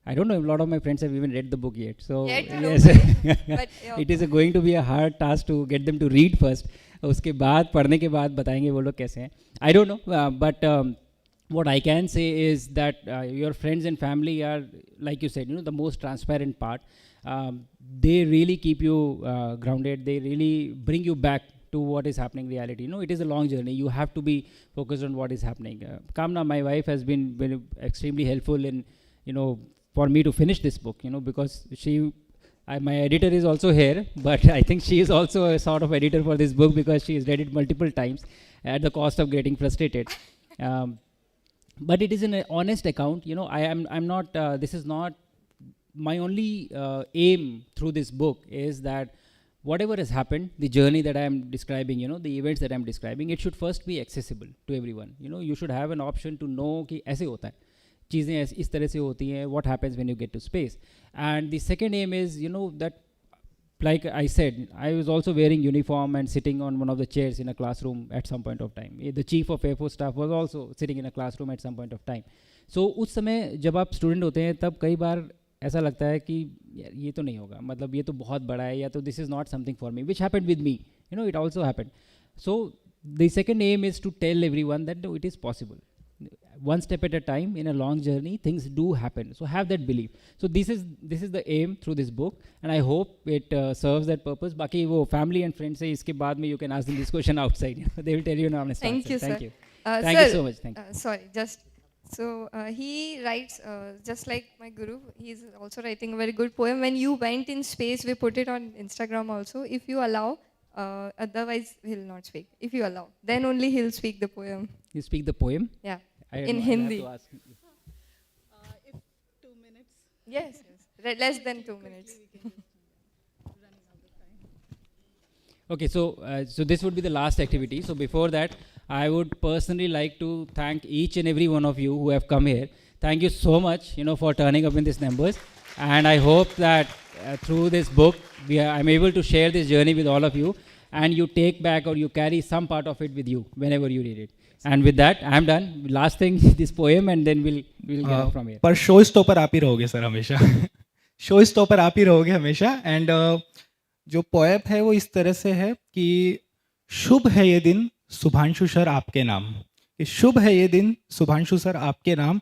I don't know if a lot of my friends have even read the book yet. So yes, it is going to be a hard task to get them to read first. उसके बाद पढ़ने के बाद बताएंगे वो लोग कैसे हैं. I don't know, but what I can say is that your friends and family are, like you said, the most transparent part. They really keep you grounded. They really bring you back to what is happening in reality. It is a long journey. You have to be focused on what is happening. Kamna, my wife, has been extremely helpful in, for me to finish this book, because my editor is also here, but I think she is also a sort of editor for this book because she has read it multiple times at the cost of getting frustrated. But it is an honest account. I'm not, this is not, my only aim through this book is that whatever has happened, the journey that I am describing, the events that I am describing, it should first be accessible to everyone. You should have an option to know कि ऐसे होता है, चीज़ें इस तरह से होती हैं, what happens when you get to space. And the second aim is, that, like I said, I was also wearing uniform and sitting on one of the chairs in a classroom at some point of time. The chief of Air Force staff was also sitting in a classroom at some point of time. So उस समय जब आप student होते हैं तब कई बार ऐसा लगता है कि ये तो नहीं होगा, मतलब ये तो बहुत बड़ा है, या तो this is not something for me, which happened with me. It also happened. So the second aim is to tell everyone that no, it is possible. One step at a time in a long journey, things do happen. So have that belief. So this is the aim through this book, and I hope it serves that purpose. Baki wo family and friends se iske baad mein you can ask them this question outside. They will tell you an honest Thank answer. you, Thank sir. you. Thank You so much. Thank you. Sorry, so he writes just like my guru. He's also writing a very good poem. When you went in space, we put it on Instagram also. If you allow, otherwise he'll not speak. If you allow, then only he'll speak the poem. You speak the poem? Yeah. I'll In have Hindi. to ask you. If 2 minutes. Yes. Less than 2 minutes. Okay, so this would be the last activity. So before that, I would personally like to thank each and every one of you who have come here. Thank you so much, for turning up in these numbers. And I hope that through this book, I'm able to share this journey with all of you, and you take back or you carry some part of it with you whenever you read it. And with that, I'm done. Last thing, this poem, and then we'll get up from here. पर show stopper आप ही रहोगे sir हमेशा. Show stopper आप ही रहोगे हमेशा. And जो poem है वो इस तरह से है कि शुभ है ये दिन शुभांशु सर आपके नाम. कि शुभ है ये दिन शुभांशु सर आपके नाम,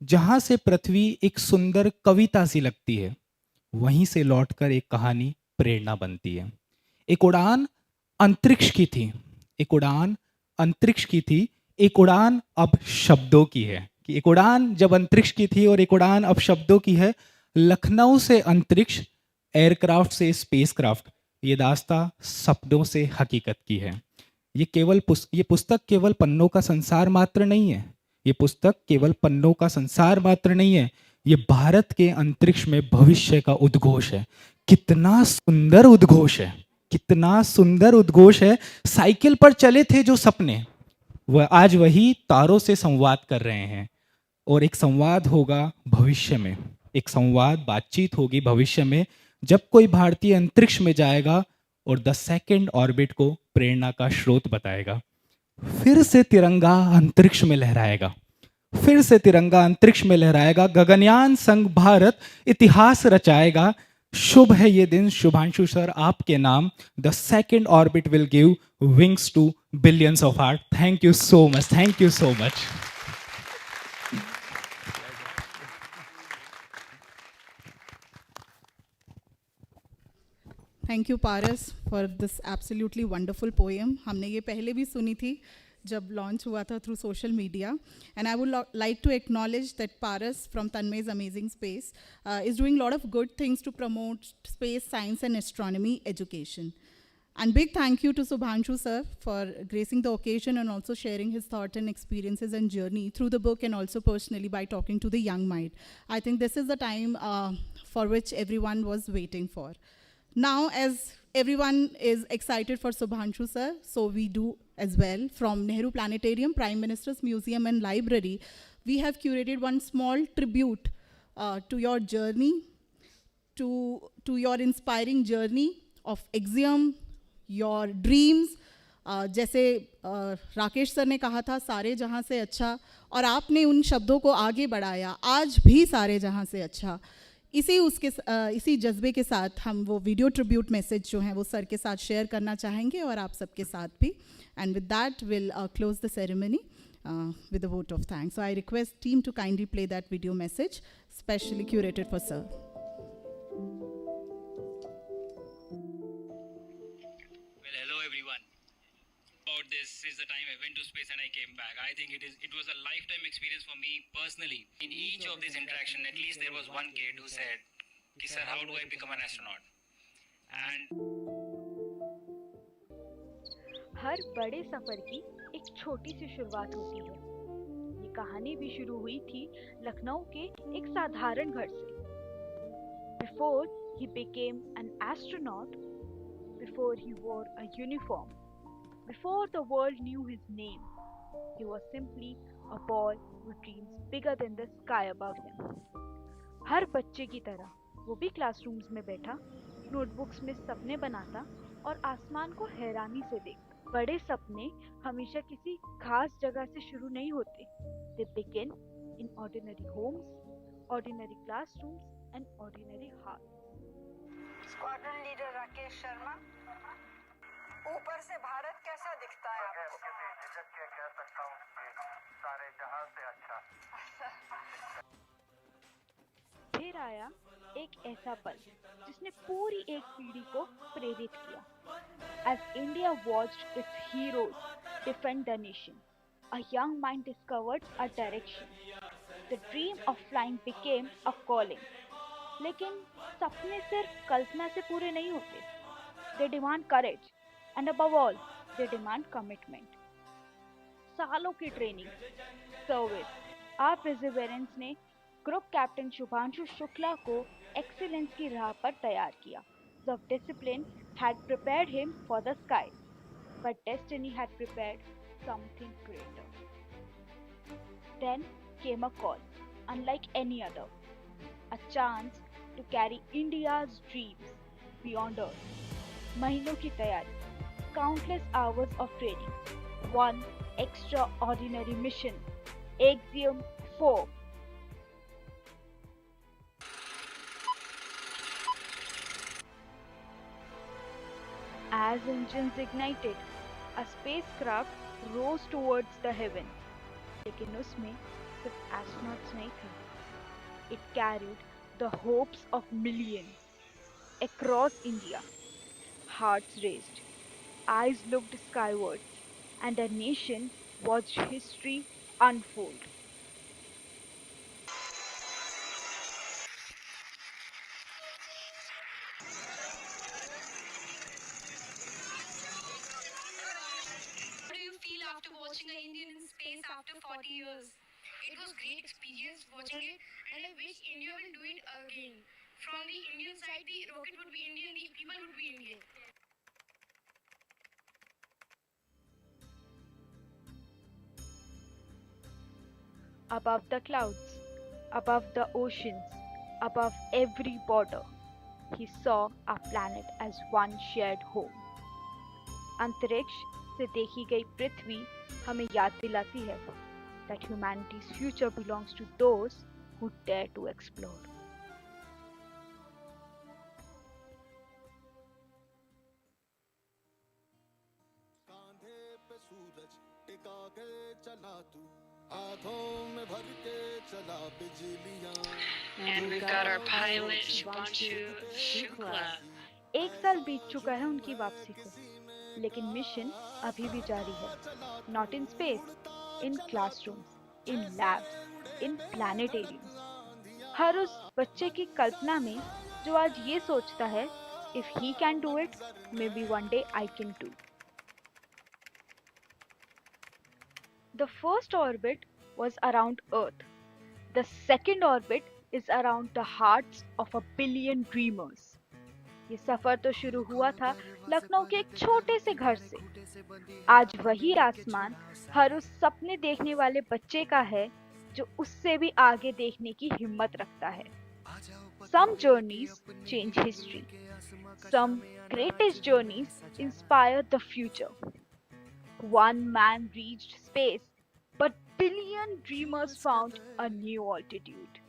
जहाँ से पृथ्वी एक सुंदर कविता सी लगती है, वहीं से लौटकर एक कहानी प्रेरणा बनती है. एक उड़ान अंतरिक्ष की थी, एक उड़ान अंतरिक्ष की थी, एक उड़ान अब शब्दों की है. कि एक उड़ान जब अंतरिक्ष की थी और एक उड़ान अब शब्दों की है. लखनऊ से अंतरिक्ष, एयरक्राफ्ट से स्पेसक्राफ्ट, ये दास्ता सपनों से हकीकत की है. ये पुस्तक केवल पन्नों का संसार मात्र नहीं है. ये पुस्तक केवल पन्नों का संसार मात्र नहीं है. ये भारत के अंतरिक्ष में भविष्य का उद्घोष है. कितना सुंदर उद्घोष है, कितना सुंदर उद्घोष है. साइकिल पर चले थे जो सपने, वह आज वही तारों से संवाद कर रहे हैं. और एक संवाद होगा भविष्य में, एक संवाद बातचीत होगी भविष्य में, जब कोई भारतीय अंतरिक्ष में जाएगा और द सेकंड ऑर्बिट को प्रेरणा का स्रोत बताएगा. फिर से तिरंगा अंतरिक्ष में लहराएगा, फिर से तिरंगा अंतरिक्ष में लहराएगा. गगनयान संग भारत इतिहास रचाएगा. शुभ है ये दिन शुभांशु सर आपके नाम. The second orbit will give wings to billions of art. Thank you so much, thank you so much. Thank you Paras for this absolutely wonderful poem. हमने ये पहले भी सुनी थी जब लॉन्च हुआ था through social media. And I would like to acknowledge that Paras from Tanmay's amazing space is doing a lot of good things to promote space science and astronomy education. And big thank you to Shubhanshu sir for gracing the occasion and also sharing his thoughts and experiences and journey through the book, and also personally by talking to the young mind. I think this is the time for which everyone was waiting for. Now, as everyone is excited for Shubhanshu sir, so we do as well. From Nehru Planetarium, Prime Minister's Museum and Library, we have curated one small tribute to your journey, to your inspiring journey of IDYM, your dreams. जैसे Rakesh sir ने कहा था सारे जहाँ से अच्छा, और आपने उन शब्दों को आगे बढ़ाया, आज भी सारे जहाँ से अच्छा. इसी जज्बे के साथ हम वो वीडियो ट्रिब्यूट मैसेज जो हैं वो सर के साथ शेयर करना चाहेंगे, और आप सबके साथ भी. And with that will close the ceremony with a vote of thanks. So I request team to kindly play that video message, specially curated for sir. Well, hello everyone. About this is the time I went to space and I came back. I think it was a lifetime experience for me personally. In each of this interaction, at least there was one kid who said, "Sir, how do I become an astronaut?" And हर बड़े सफर की एक छोटी सी शुरुआत होती है. ये कहानी भी शुरू हुई थी लखनऊ के एक साधारण घर से. Before he became an astronaut, before he wore a uniform, before the world knew his name. He was simply a boy with dreams bigger than the sky above him. हर बच्चे की तरह वो भी क्लासरूम्स में बैठा, नोटबुक्स में सपने बनाता और आसमान को हैरानी से देखता। बड़े सपने हमेशा किसी खास जगह से शुरू नहीं होते। They begin in ordinary homes, ordinary classrooms and ordinary hearts. Squadron leader Rakesh Sharma, ऊपर से भारत कैसा दिखता है आपको? किसी झिझक के कह सकता हूँ कि सारे जहां से अच्छा। फिर आया एक ऐसा पल जिसने पूरी एक पीढ़ी को प्रेरित किया। As India watched its heroes defend the nation, a young mind discovered a direction. The dream of flying became a calling. लेकिन सपने सिर्फ कल्पना से पूरे नहीं होते। They demand courage and above all, they demand commitment. सालों की ट्रेनिंग, सर्विस, और perseverance ने ग्रुप कैप्टन शुभांशु शुक्ला को एक्सीलेंस की राह पर तैयार किया. The discipline had prepared him for the sky, but destiny had prepared something greater. Then came a call, unlike any other, a chance to carry India's dreams beyond Earth. महीनों की तैयारी, countless hours of training, one extraordinary mission, IDYM 4. As engines ignited, a spacecraft rose towards the heaven. लेकिन उसमें सिर्फ astronauts नहीं थे. It carried the hopes of millions across India. Hearts raced, eyes looked skyward, and a nation watched history unfold. How do you feel after watching an Indian in space after 40 years? It was great experience watching it, and I wish India will do it again. From the Indian side, the rocket would be Indian, the people would be Indian. Above the clouds, above the oceans, above every border, he saw our planet as one shared home. अंतरिक्ष से देखी गई पृथ्वी हमें याद दिलाती है that humanity's future belongs to those who dare to explore. And we've got our pilot, Shubhanshu Shukla. एक साल बीत चुका है उनकी वापसी को, लेकिन मिशन अभी भी जारी है. Not in space, in classrooms, in labs, in planetariums. हर उस बच्चे की कल्पना में जो आज ये सोचता है, if he can do it, maybe one day I can too. The first orbit was around Earth. The second orbit is around the hearts of a billion dreamers. ये सफर तो शुरू हुआ था लखनऊ के एक छोटे से घर से. आज वही आसमान हर उस सपने देखने वाले बच्चे का है जो उससे भी आगे देखने की हिम्मत रखता है. Some journeys change history. Some greatest journeys inspire the future. One man reached space, but billion dreamers found a new altitude.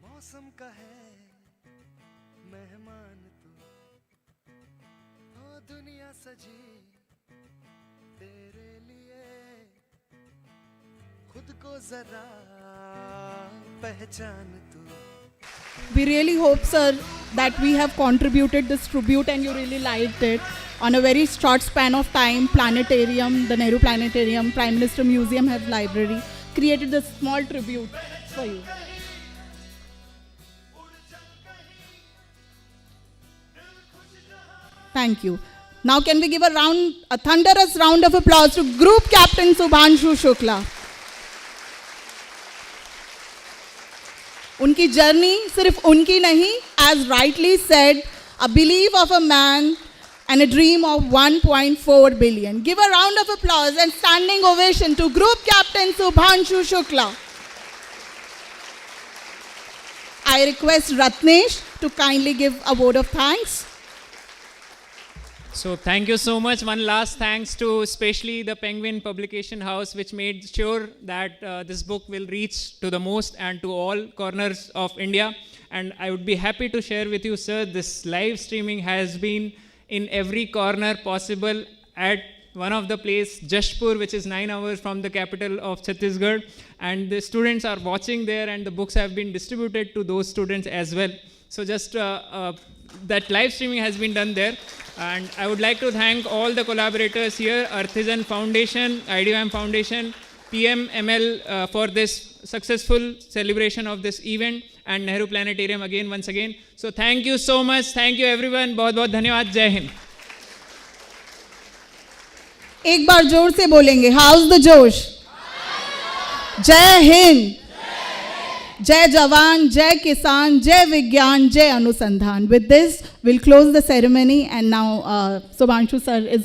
मौसम का है मेहमान तू, ओ दुनिया सजी तेरे लिए, खुद को जरा पहचान तू. We really hope, sir, that we have contributed this tribute and you really liked it. On a very short span of time, Planetarium, the Nehru Planetarium, Prime Minister Museum have library, created this small tribute for you. Thank you. Now can we give a thunderous round of applause to Group Captain Shubhanshu Shukla. उनकी journey सिर्फ उनकी नहीं, as rightly said, a belief of a man and a dream of 1.4 billion. Give a round of applause and standing ovation to Group Captain Shubhanshu Shukla. I request Ratnesh to kindly give a word of thanks. So thank you so much. One last thanks to especially the Penguin Publication House, which made sure that this book will reach to the most and to all corners of India. And I would be happy to share with you, sir, this live streaming has been in every corner possible at one of the place, Jashpur, which is 9 hours from the capital of Chhattisgarh. And the students are watching there, and the books have been distributed to those students as well. So just that live streaming has been done there. And I would like to thank all the collaborators here, Earthizen Foundation, IDYM Foundation, PMML for this successful celebration of this event, and Nehru Planetarium again, once again. So thank you so much. Thank you everyone. बहुत बहुत धन्यवाद. जय हिंद. एक बार जोर से बोलेंगे. How's the जोश? जय Hind. Jai Jawan, Jai Kisan, Jai Vigyan, Jai Anusandhan. With this, we'll close the ceremony, and now Shubhanshu sir is